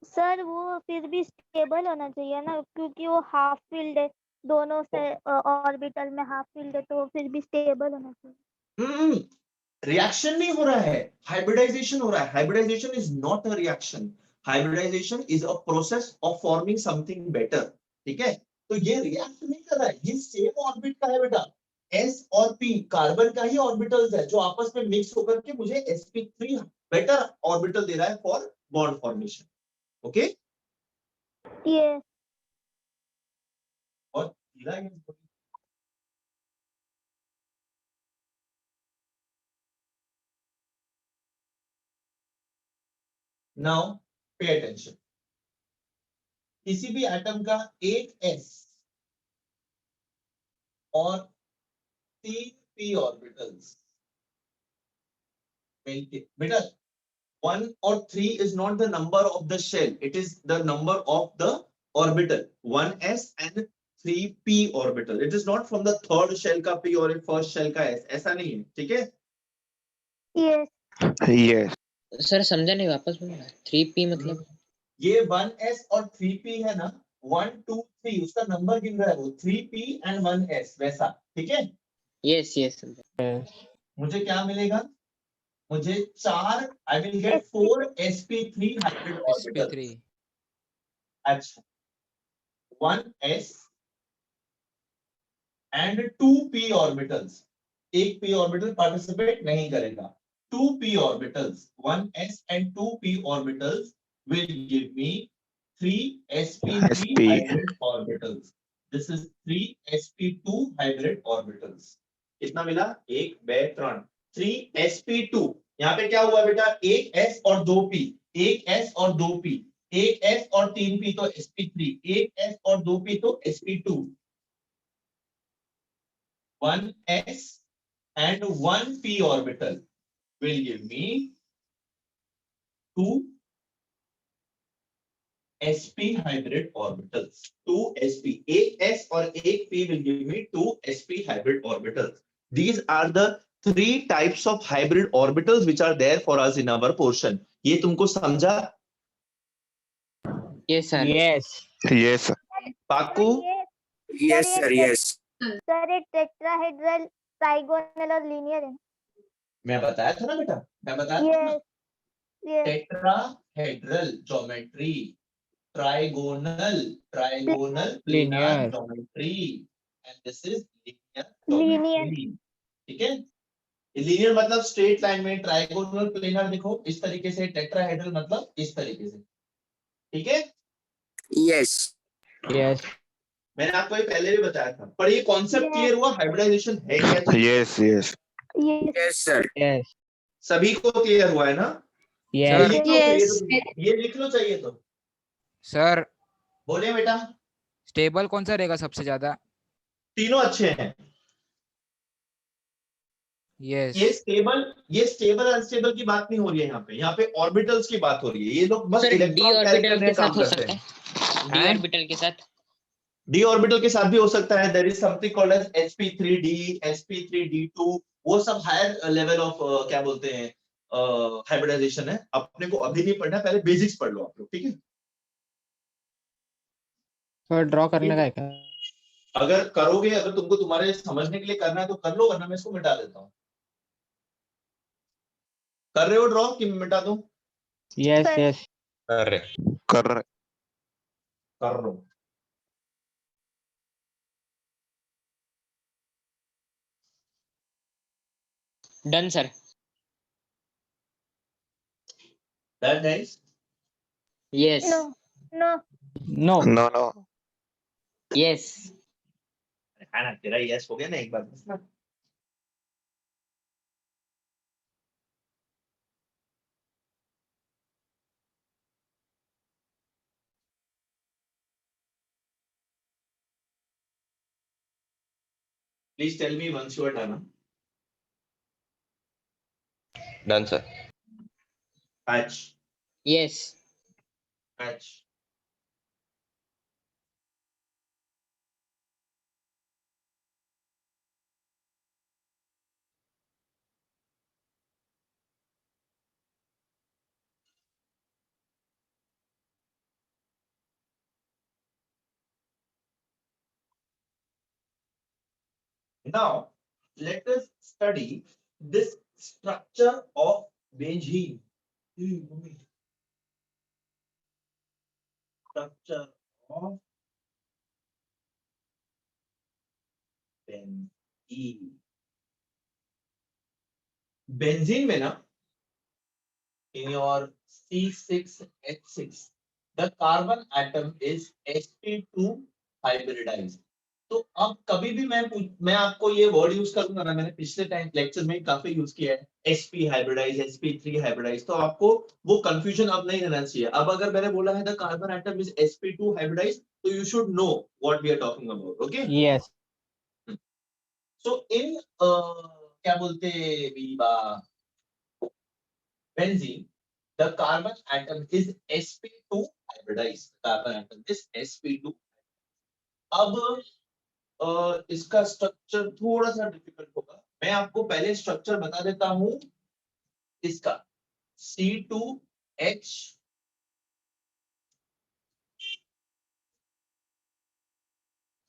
सर वो फिर भी स्टेबल होना चाहिए ना, क्योंकि वो हाफ फील्ड है, दोनों से ऑर्बिटल में हाफ फील्ड है, तो वो फिर भी स्टेबल होना चाहिए। रिएक्शन नहीं हो रहा है, हाइब्रिडाइजेशन हो रहा है। Hybridization is not a reaction, hybridization is a process of forming something better. ठीक है, तो ये रिएक्ट नहीं कर रहा है, ये सेम ऑर्बिट का है बेटा। s और p कार्बन का ही ऑर्बिटल्स है जो आपस में मिक्स होकर के मुझे sp3 बेटर ऑर्बिटल दे रहा है फॉर बॉन्ड फॉर्मेशन। ओके, ये और ढीला है। नाउ पे अटेंशन, किसी भी एटम का एक s और 3 p ऑर्बिटल्स मिलके, बेटा 1 और 3 is not the number of the shell, it is the number of the orbital, 1s and 3p orbital, it is not from the third shell का p और first shell का s, ऐसा नहीं है। ठीक है, Yes. सर समझा नहीं, वापस बोलना। 3p मतलब? ये 1s और 3p है ना, 1 2 3 उसका नंबर गिन रहा है वो, 3p and 1s वैसा। ठीक है, यस यस समझा। मुझे क्या मिलेगा? मुझे 4, I will get 4 sp3 hybrid orbital. sp3. अच्छा, 1s and 2p orbitals, एक p orbital participate नहीं करेगा। 2p orbitals, 1s and 2p orbitals will give me 3 sp3 SP. hybrid orbitals. This is 3 sp2 hybrid orbitals. कितना मिला? 1 2 3, 3 sp2। यहाँ पे क्या हुआ बेटा? एक s और 2p, एक s और 2p, एक s और 3p तो sp3, एक s और 2p तो sp2। 1s and 1p orbital will give me 2 sp hybrid orbitals, 2 sp, एक s और एक p will give me 2 sp hybrid orbitals. These are the 3 types of hybrid orbitals which are there for us in our portion. ये तुमको समझा? Yes sir. Yes. Yes. sir. पाकू? Yes, sir. Yes. Sir ये tetrahedral, trigonal और linear है। मैं बताया था ना बेटा, मैं बताया था ना। Yes tetrahedral geometry, trigonal Linear. Planar geometry, and this is linear geometry. ठीक है, लीनियर मतलब स्ट्रेट लाइन में, ट्राइगोनल प्लेनर देखो इस तरीके से, टेट्राहेड्रल मतलब इस तरीके से। ठीक है, Yes. Yes. मैंने आपको ये पहले भी बताया था, पर ये कॉन्सेप्ट क्लियर हुआ हाइब्रिडाइजेशन है क्या चीज? Yes. Yes. Yes, sir. Yes. सभी को क्लियर हुआ है ना? ये Yes. लिख लो चाहिए Yes. तो, ये लिख लो चाहिए तो सर बोले बेटा। स्टेबल कौन सा रहेगा सबसे ज्यादा? तीनों अच्छे हैं। यस. ये स्टेबल अनस्टेबल की बात नहीं हो रही है यहाँ पे ऑर्बिटल्स की बात हो रही है। ये लोग बस sir D electron orbital carry करने के का काम साथ हो करते सकता हैं। है? डी ऑर्बिटल के साथ? डी ऑर्बिटल के साथ भी हो सकता है। There is something called as sp3d, sp3d2, वो सब हायर लेवल ऑफ क्या बोलते हैं हाइब्रिडाइजेशन है। अपने को अभी नहीं पढ़ना, पहले बेसिक्स पढ़ लो आप लोग। ठीक है, सर ड्रॉ करने का है क्या? अगर करोगे, अगर तुमको तुम्हारे समझने के लिए करना है तो कर लो, वरना मैं इसको मिटा देता हूँ। कर रहे हो ड्रॉ कि मिटा दूं? यस सर यस कर रहे कर रहे कर लो। Done sir. That nice. Yes no no no no no yes. है ना, तेरा यस हो गया ना एक बार बस ना। Please tell me once you are done. Done sir Patch, yes patch. Now, let us study this structure of benzene. Structure of benzene. Benzene में ना, in your C6H6, the carbon atom is sp2 hybridized. तो अब कभी भी मैं आपको ये word use करूंगा ना, मैंने पिछले टाइम लेक्चर में काफी यूज किया है, sp हाइब्रिडाइज, sp3 हाइब्रिडाइज, तो आपको वो कंफ्यूजन अब नहीं रहना चाहिए। अब अगर मैंने बोला है the carbon atom is sp2 hybridise, तो you should know what we are talking about. Okay, yes so in क्या बोलते Biba benzene, the carbon atom is sp2 hybridized. Carbon atom is sp2। अब इसका स्ट्रक्चर थोड़ा सा डिफिकल्ट होगा, मैं आपको पहले स्ट्रक्चर बता देता हूं इसका। C2H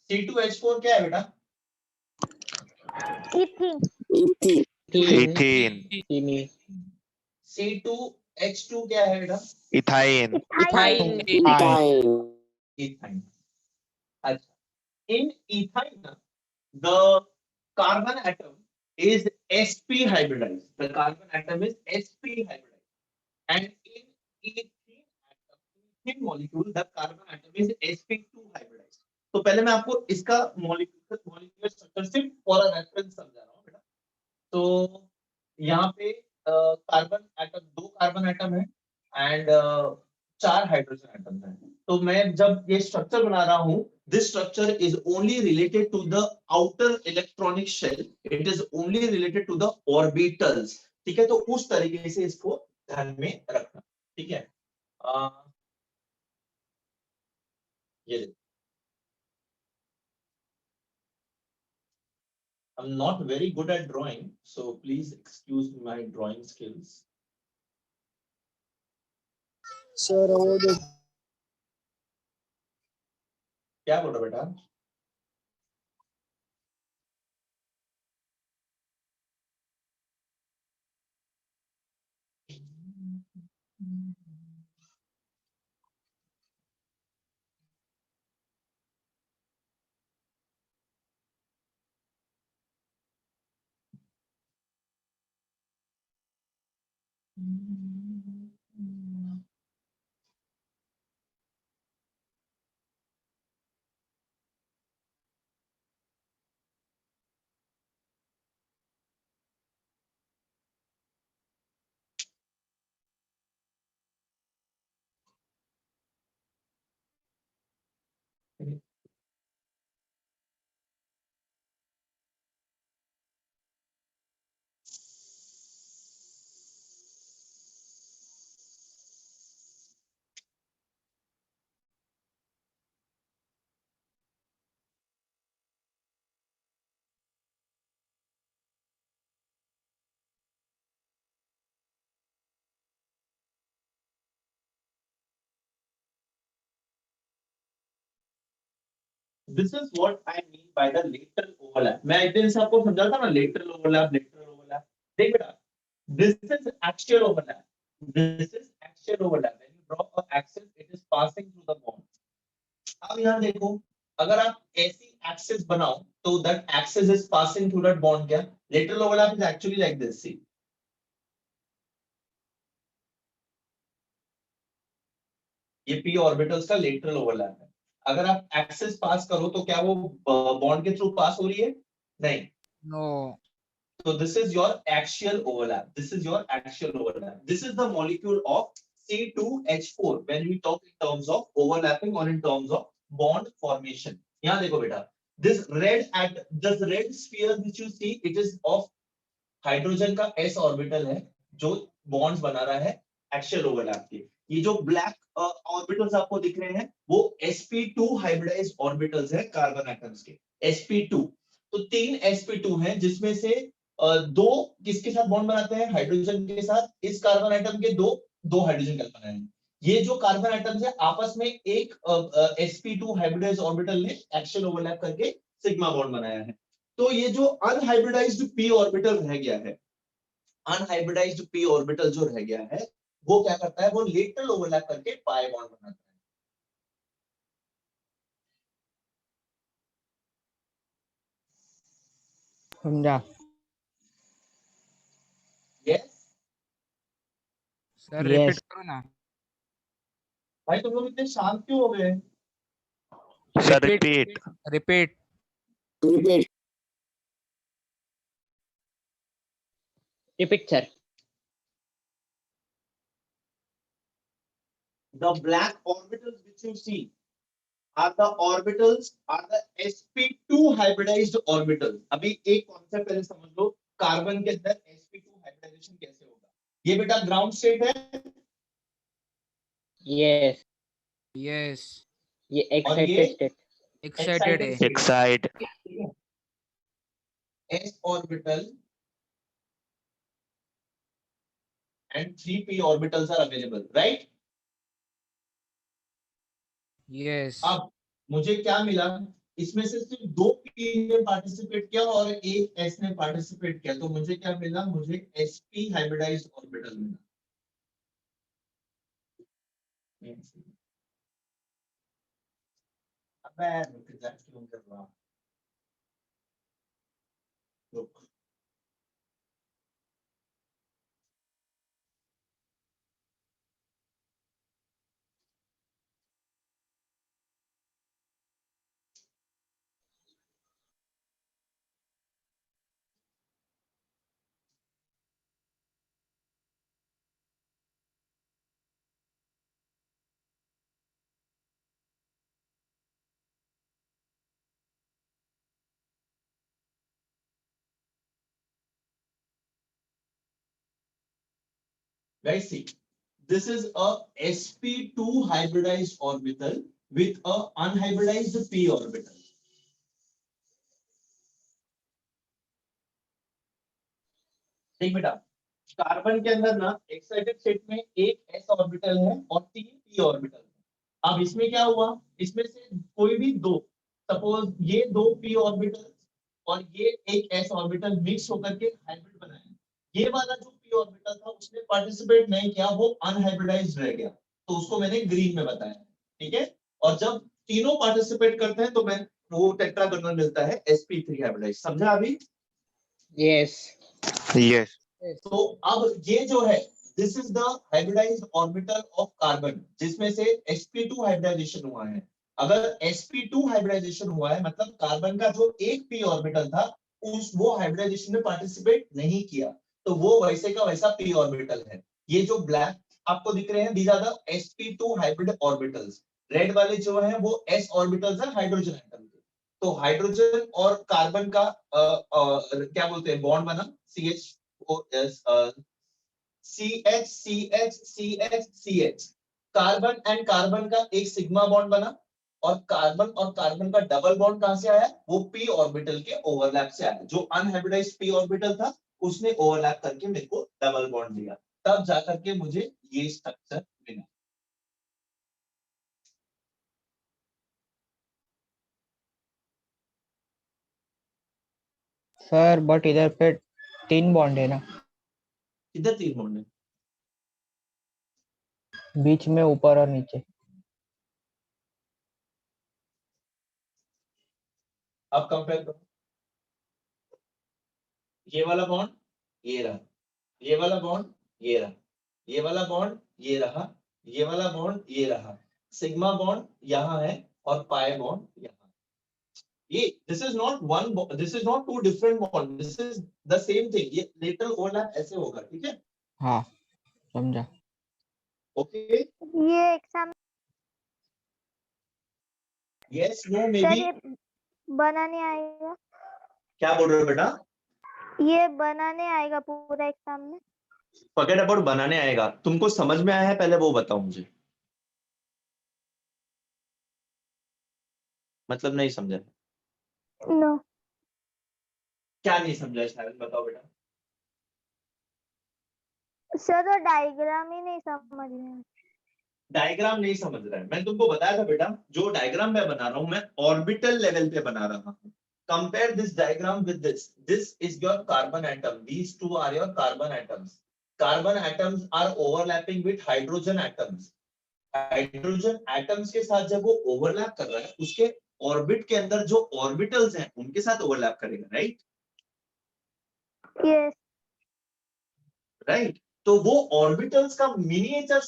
C2H4 क्या है बेटा? इथिन Ethene. इथीन C2H2 क्या है बेटा? Ethyne ethyne Ethyne. इथाइन। अच्छा, इन ethyne the carbon atom is sp hybridized. The carbon atom is sp hybridized, and in ethene atom, ethene molecule, the carbon atom is sp2 hybridized. तो पहले मैं आपको इसका molecular structure सिर्फ for reference समझा रहा हूँ बेटा। तो यहाँ पे कार्बन एटम, दो कार्बन एटम है एंड चार हाइड्रोजन एटम है। तो मैं जब ये स्ट्रक्चर बना रहा हूँ, this structure is only related to the outer electronic shell, it is only related to the orbitals। ठीक है, तो उस तरीके से इसको ध्यान में रखना। ठीक है, ये देखो, I'm not very good at drawing, so please excuse my drawing skills। क्या बोल रहा बेटा? This is what I mean by the lateral overlap. मैं एक दिन से आपको समझा था ना, लेटरल ओवरलैप, लेटरल ओवरलैप। देख बेटा, this is axial overlap, this is axial overlap. When you draw a axis it is passing through the bond. अब यहाँ देखो, अगर आप ऐसी एक्सिस बनाओ तो that axis is passing through that bond. क्या lateral overlap is actually like this. See, ये p ऑर्बिटल्स का लेटरल ओवरलैप है। अगर आप एक्सिस पास करो तो क्या वो बॉन्ड के थ्रू पास हो रही है? नहीं। No. So this is your axial overlap. This is your axial overlap. This is the molecule of C2H4 when we talk in terms of overlapping or in terms of bond formation. यहाँ देखो बेटा, this red sphere which you see, it is of hydrogen का s orbital है जो bonds बना रहा है axial overlap के। ये जो ब्लैक ऑर्बिटल्स आपको दिख रहे हैं वो sp2 हाइब्रिडाइज्ड ऑर्बिटल्स है कार्बन एटम्स के। sp2, तो 3 sp2 हैं जिसमें से दो किसके साथ बॉन्ड बनाते हैं? हाइड्रोजन के साथ। इस कार्बन एटम के दो हाइड्रोजन कल्पना है। ये जो कार्बन एटम्स है आपस में एक sp2 हाइब्रिडाइज्ड ऑर्बिटल ने एक्सियल ओवरलैप करके सिग्मा बॉन्ड बनाया है। तो ये जो अनहाइब्रिडाइज्ड p ऑर्बिटल रह गया है, अनहाइब्रिडाइज्ड p ऑर्बिटल जो रह गया है वो क्या करता है? वो लेटरल ओवरलैप करके पाई बॉन्ड बनाता है। समझा? Yes sir Yes. रिपीट करो ना। भाई, तुम लोग इतने शांत क्यों हो गए? Sir, repeat. Repeat. Repeat. Repeat, sir. The black orbitals which you see are the sp2 hybridized orbitals. अभी एक कॉन्सेप्ट पहले समझ लो, कार्बन के अंदर sp2 हाइब्रिडाइजेशन कैसे होगा। ये बेटा ग्राउंड स्टेट है, Yes. यस। ये और ये excited state. एक्साइटेड है। Excite. s orbital and 3p orbitals are available, right? Yes. अब मुझे क्या मिला? इसमें से सिर्फ 2 p ने पार्टिसिपेट किया और एक s ने पार्टिसिपेट किया, तो मुझे क्या मिला? मुझे sp हाइब्रिडाइज्ड ऑर्बिटल मिला। अबे रुक जा, क्यों कर रहा? रुक। Guys, see, this is a sp2 hybridized orbital with a unhybridized p orbital. देख बेटा, कार्बन के अंदर ना एक्साइटेड स्टेट में एक s ऑर्बिटल है और 3 p ऑर्बिटल है। अब इसमें क्या हुआ? इसमें से कोई भी दो, सपोज ये 2 p ऑर्बिटल और ये एक s ऑर्बिटल मिक्स होकर के हाइब्रिड बनाया। ये वाला जो p ऑर्बिटल था उसने पार्टिसिपेट नहीं किया, वो अनहाइब्रिडाइज्ड रह गया, तो उसको मैंने ग्रीन में बताया। ठीक है? और जब तीनों पार्टिसिपेट करते हैं तो मैं वो टेट्रागोनल मिलता है sp3 हाइब्रिडाइज्ड। समझा अभी? Yes. Yes. तो अब ये जो है, this is the hybridised orbital of carbon जिसमें से sp2 हाइब्रिडाइजेशन हुआ है। अगर sp2 हाइब्रिडाइजेशन हुआ है मतलब कार्बन का जो एक p ऑर्बिटल था वो हाइब्रिडाइजेशन में पार्टिसिपेट नहीं किया, तो वो वैसे का वैसा p ऑर्बिटल है। ये जो ब्लैक आपको दिख रहे हैं, these are the sp2 hybrid orbitals. Red वाले जो है वो s ऑर्बिटल्स है हाइड्रोजन एटम के। तो हाइड्रोजन और कार्बन का क्या बोलते हैं, बॉन्ड बना CH। कार्बन एंड कार्बन का एक सिग्मा बॉन्ड बना और कार्बन का डबल बॉन्ड कहां से आया? वो p ऑर्बिटल के ओवरलैप से आया। जो अनहाइब्रिडाइज्ड p ऑर्बिटल था उसने ओवरलैप करके मेरे को डबल बॉन्ड दिया, तब जाकर के मुझे ये स्ट्रक्चर मिला। सर बट इधर पे 3 बॉन्ड है ना, इधर 3 बॉन्ड है, बीच में ऊपर और नीचे। अब कंपेयर करो, ये वाला बॉन्ड ये रहा, ये वाला बॉन्ड ये रहा, ये वाला बॉन्ड ये रहा, ये वाला बॉन्ड ये रहा, सिग्मा बॉन्ड यहाँ है और पाई बॉन्ड यहाँ। ये this is not one, this is not two different bond, this is the same thing. ये लेटरल ओवरलैप ऐसे होगा, ठीक है? हाँ समझा। ओके, ये exam yes no may sir be. ये बनाने आएगा, क्या बोल रहे हो बेटा? ये बनाने आएगा पूरा एग्जाम में। फॉरगेट अबाउट बनाने आएगा, तुमको समझ में आया है पहले वो बताओ मुझे, मतलब नहीं समझा? नो क्या नहीं समझा शायद, बताओ बेटा। सर वो डायग्राम ही नहीं समझ में। डायग्राम नहीं समझ रहा है, मैंने तुमको बताया था बेटा, जो डायग्राम मैं बना रहा हूं मैं ऑर्बिटल लेवल पे बना रहा हूं। Compare this diagram with this is your carbon atom, these two are your carbon atoms. Carbon atoms are overlapping with hydrogen atoms. Hydrogen atoms के साथ जब वो ओवरलैप कर रहा है, उसके ऑर्बिट के अंदर जो ऑर्बिटल्स हैं उनके साथ ओवरलैप करेगा, राइट? यस राइट, तो वो ऑर्बिटल्स का मिनिएचर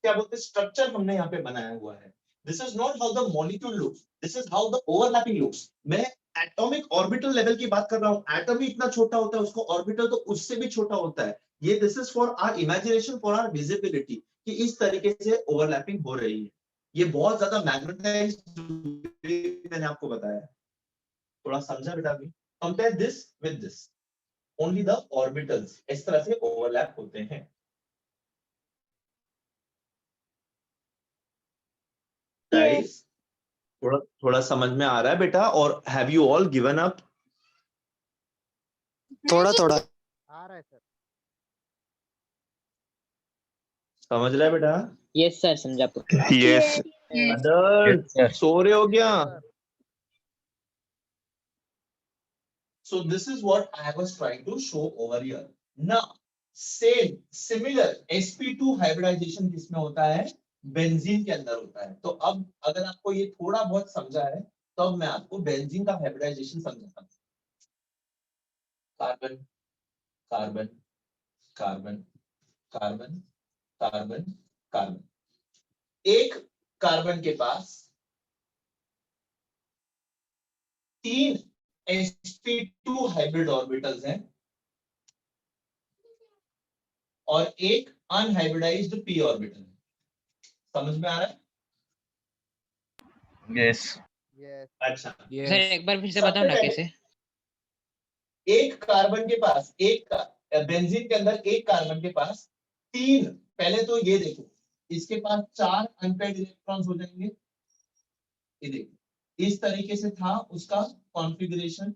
क्या बोलते हैं स्ट्रक्चर हमने यहाँ पे बनाया हुआ है। This is not how the molecule looks, this is how the overlapping looks. मैं एटॉमिक ऑर्बिटल लेवल की बात कर रहा हूँ, एटम ही इतना छोटा होता है, उसको ऑर्बिटल तो उससे भी छोटा होता है। ये this is for our imagination, for our visibility, कि इस तरीके से ओवरलैपिंग हो रही है। ये बहुत ज्यादा मैग्नेटाइज्ड, मैंने आपको बताया, थोड़ा समझा बेटा? अभी compare this with this, only the orbitals इस तरह से ओवरलैप होते हैं। गाइस थोड़ा समझ में आ रहा है बेटा? और have you all given up? थोड़ा थोड़ा आ रहा है सर। समझ रहा है बेटा? यस सर, समझा पूरा। Yes. अदर सो रहे हो क्या? So this is what I was trying to show over here. Now, similar sp2 hybridization किसमें होता है? बेंजीन के अंदर होता है। तो अब अगर आपको ये थोड़ा बहुत समझा है, तो अब मैं आपको बेंजीन का हाइब्रिडाइजेशन समझाता हूँ। Carbon carbon carbon carbon carbon carbon, एक कार्बन के पास 3 sp2 हाइब्रिड ऑर्बिटल्स हैं और एक अनहाइब्रिडाइज्ड p ऑर्बिटल है। समझ में आ रहा है? Yes. अच्छा, Yes. सर एक बार फिर से बताओ ना कैसे। एक कार्बन के पास, एक बेंजीन के अंदर एक कार्बन के पास 3, पहले तो ये देखो, इसके पास 4 अनपेयर्ड इलेक्ट्रॉन्स हो जाएंगे। ये देखो, इस तरीके से था उसका कॉन्फ़िगरेशन।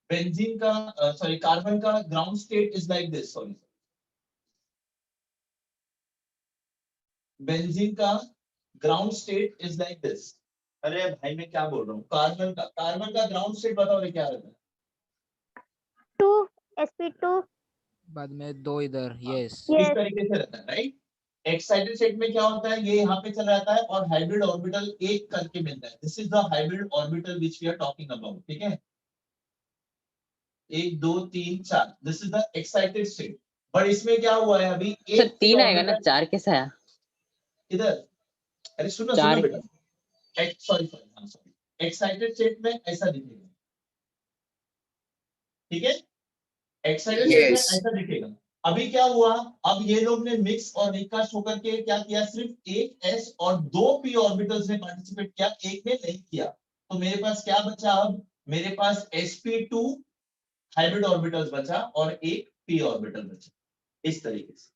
बेंजीन का सॉरी कार्बन का ground state is like this, sorry benzene का ground state is like this. अरे भाई मैं क्या बोल रहा हूँ, कार्बन का ग्राउंड स्टेट बताओ रे क्या रहता है? 2 sp2 बाद में 2 इधर। यस इस यस तरीके से रहता है, राइट? एक्साइटेड स्टेट में क्या होता है, ये यहाँ पे चला जाता है और हाइब्रिड ऑर्बिटल एक करके मिलता है। This is the hybrid orbital which we are talking about, ठीक है? 1 2 3 4, this is the excited state. पर इसमें क्या हुआ है अभी, सर एक 3 आएगा ना, ऑर्बिटल 4 कैसे आया? इधर, अरे सुनो 4 बेटा, सॉरी एक्साइटेड स्टेट में ऐसा दिखेगा, ठीक है? एक्साइटेड स्टेट में ऐसा दिखेगा। अभी क्या हुआ, अब ये लोग ने मिक्स और रिकास्ट होकर के क्या किया, सिर्फ एक s और 2 p ऑर्बिटल्स ने पार्टिसिपेट किया, एक ने नहीं किया। तो मेरे पास क्या बचा, अब मेरे पास sp2 हाइब्रिड ऑर्बिटल्स बचा और एक p ऑर्बिटल बचा। इस तरीके से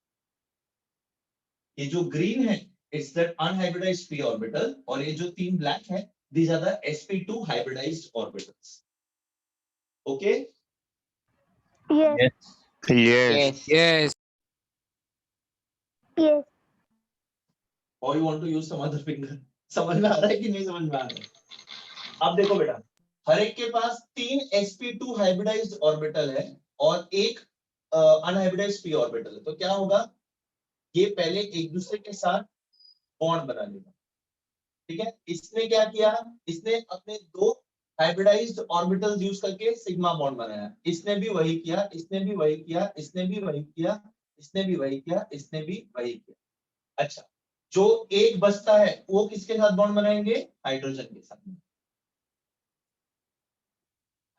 ये जो ग्रीन है it's that unhybridised p orbital, और ये जो 3 ब्लैक है these are the sp2 hybridised orbitals. Okay? Yes Yes. Yes yes और you want to use some other finger. समझ में आ रहा है कि नहीं समझ में आ रहा है? अब देखो बेटा, हर एक के पास 3 sp2 हाइब्रिडाइज्ड ऑर्बिटल है और एक अनहाइब्रिडाइज्ड p ऑर्बिटल है, तो क्या होगा, ये पहले एक दूसरे के साथ बॉन्ड बना लेगा। ठीक है, इसने क्या किया, इसने अपने 2 हाइब्रिडाइज्ड ऑर्बिटल्स यूज करके सिग्मा बॉन्ड बनाया, इसने भी वही किया, इसने भी वही किया, इसने भी वही किया, इसने भी वही किया, इसने भी वही किया। अच्छा, जो एक बचता है वो किसके साथ बॉन्ड बनाएंगे, हाइड्रोजन के साथ।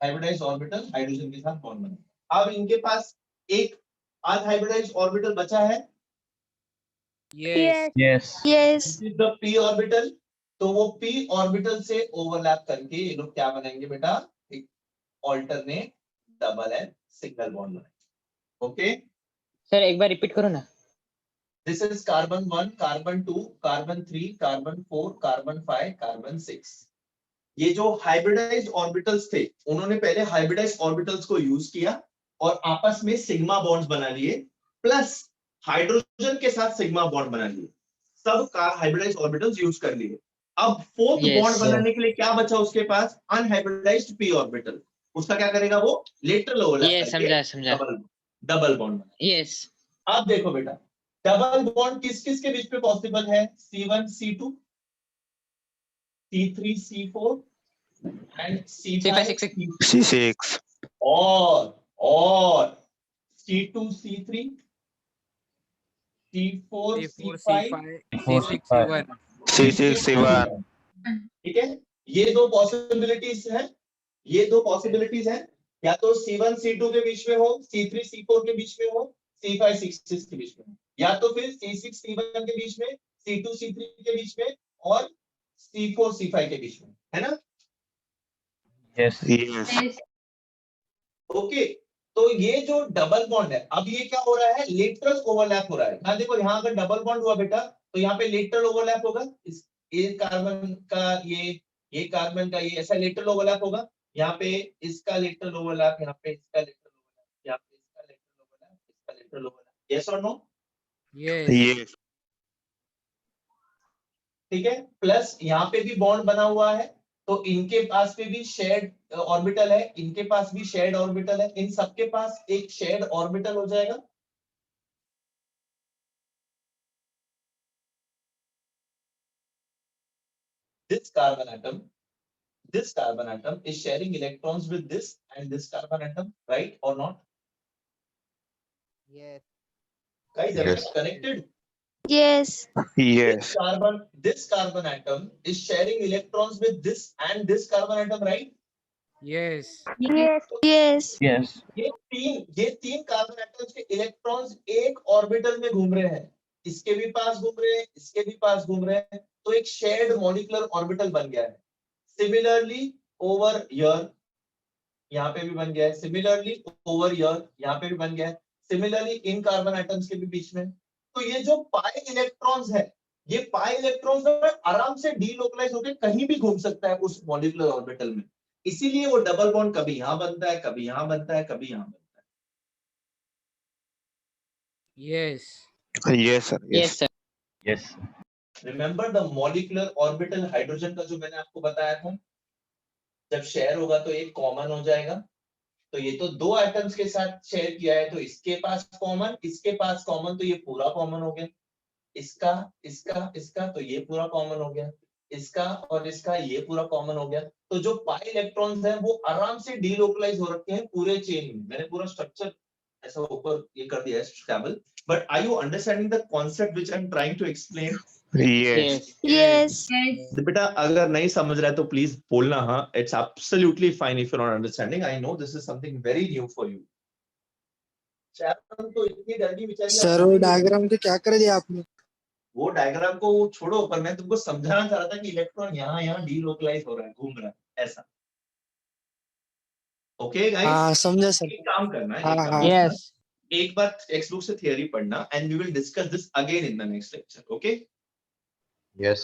हाइब्रिडाइज्ड ऑर्बिटल हाइड्रोजन के साथ बॉन्ड बनाएंगे। अब इनके पास एक अनहाइब्रिडाइज्ड ऑर्बिटल बचा है, Yes. Yes. This is the p orbital. तो वो p ऑर्बिटल से ओवरलैप करके ये लोग क्या बनाएंगे बेटा, एक alternate double and single bond बनाएंगे। ओके, सर एक बार रिपीट करो ना। This is carbon 1, carbon 2, carbon 3, carbon 4, carbon 5, carbon 6। ये जो हाइब्रिडाइज्ड ऑर्बिटल्स थे, उन्होंने पहले हाइब्रिडाइज्ड ऑर्बिटल्स को यूज किया और आपस में सिग्मा बॉन्ड्स बना लिए, प्लस हाइड्रोजन के साथ सिग्मा बॉन्ड बना लिए, सब का हाइब्रिडाइज्ड ऑर्बिटल्स यूज कर लिए। अब फोर्थ Yes, बॉन्ड sir. बनाने के लिए क्या बचा उसके पास, अनहाइब्रिडाइज्ड p ऑर्बिटल। उसका क्या करेगा, वो लेटरल ओवरलैप Yes, करके समझा। डबल बॉन्ड बना। यस अब देखो बेटा, डबल बॉन्ड किस किस के बीच में पॉसिबल है, C1 C2, C3 C4 and C5 C5 C6. और C2 C3, C4 C4, C5, C5, C6, C1. C6, C1. ठीक है, ये दो पॉसिबिलिटीज हैं, ये दो पॉसिबिलिटीज हैं, या तो C1 C2 के बीच में हो, C3 C4 के बीच में हो, C5 C6 के बीच में हो, या तो फिर C6 C1 के बीच में, C2 C3 के बीच में और C4 C5 के बीच में, है ना। Yes. ओके, तो ये जो डबल बॉन्ड है, अब ये क्या हो रहा है, लेटरल ओवरलैप हो रहा है। यहाँ देखो, यहाँ अगर डबल बॉन्ड हुआ बेटा, तो यहाँ पे लेटरल ओवरलैप होगा, इस कार्बन का ये कार्बन का ये ऐसा लेटरल ओवरलैप होगा, यहाँ पे इसका लेटरल ओवरलैप, यहाँ पे इसका लेटरल ओवरलैप, यहाँ पे इसका लेटरल ओवरलैप, इसका लेटरल ओवरलैप। यस और नो? Yes. Yes. ठीक है, प्लस यहाँ पे भी बॉन्ड बना हुआ है, तो इनके पास पे भी शेयर्ड ऑर्बिटल है, इनके पास भी शेयर्ड ऑर्बिटल है, इन सबके पास एक शेयर्ड ऑर्बिटल हो जाएगा। This carbon atom is sharing electrons with this and this carbon atom, right or not? Yes. Guys, am I Yes. connected? Yes. Yes. This carbon atom is sharing electrons with this and this carbon atom, right? Yes. Yes. Yes. Yes. ये तीन carbon atoms के electrons एक orbital में घूम रहे हैं, इसके भी पास घूम रहे हैं, इसके भी पास घूम रहे हैं, तो एक शेयर्ड मॉलिक्यूलर ऑर्बिटल बन गया है। सिमिलरली ओवर हियर यहाँ पे भी बन गया है, सिमिलरली ओवर हियर यहाँ पे भी बन गया है, सिमिलरली इन कार्बन एटम्स के भी बीच में। तो ये जो पाई इलेक्ट्रॉन्स है, ये पाई इलेक्ट्रॉन्स आराम से डीलोकलाइज होकर कहीं भी घूम सकता है उस मॉलिक्यूलर ऑर्बिटल में, इसीलिए वो डबल बॉन्ड कभी यहां बनता है, कभी यहां बनता है, कभी यहां बनता है। Yes. Yes, sir. Yes sir. Yes. Remember the molecular orbital hydrogen का जो मैंने आपको बताया था, जब शेयर होगा तो एक कॉमन हो जाएगा। तो ये तो दो एटम्स के साथ शेयर किया है, तो इसके पास कॉमन, इसके पास कॉमन, तो ये पूरा कॉमन हो गया। इसका इसका इसका तो ये पूरा कॉमन हो गया, इसका और इसका ये पूरा कॉमन हो गया। तो जो पाई इलेक्ट्रॉन्स हैं वो आराम से डीलोकलाइज हो रखे हैं पूरे चेन में। मैंने पूरा स्ट्रक्चर ऐसा ऊपर ये कर दिया है stable, but are you understanding the concept which I am trying to explain? Yes. Yes. बेटा अगर नहीं समझ रहा है तो प्लीज बोलना, हाँ, it's absolutely fine if you are not understanding, I know this is something very new for you. तो इतनी जल्दी बेचारी सर वो डायग्राम के क्या कर दिया आपने? वो डायग्राम को छोड़ो, पर मैं तुमको समझाना चाह रहा था कि इलेक्ट्रॉन यहाँ यहाँ डीलोकलाइज हो रहा है, घूम रहा है ऐसा। ओके गाइस, हाँ समझा सर। एक काम करना है, हाँ, एक काम हाँ। करना, यस एक बार टेक्स्ट बुक से थियरी पढ़ना and we will discuss this again in the next lecture. Okay? Yes.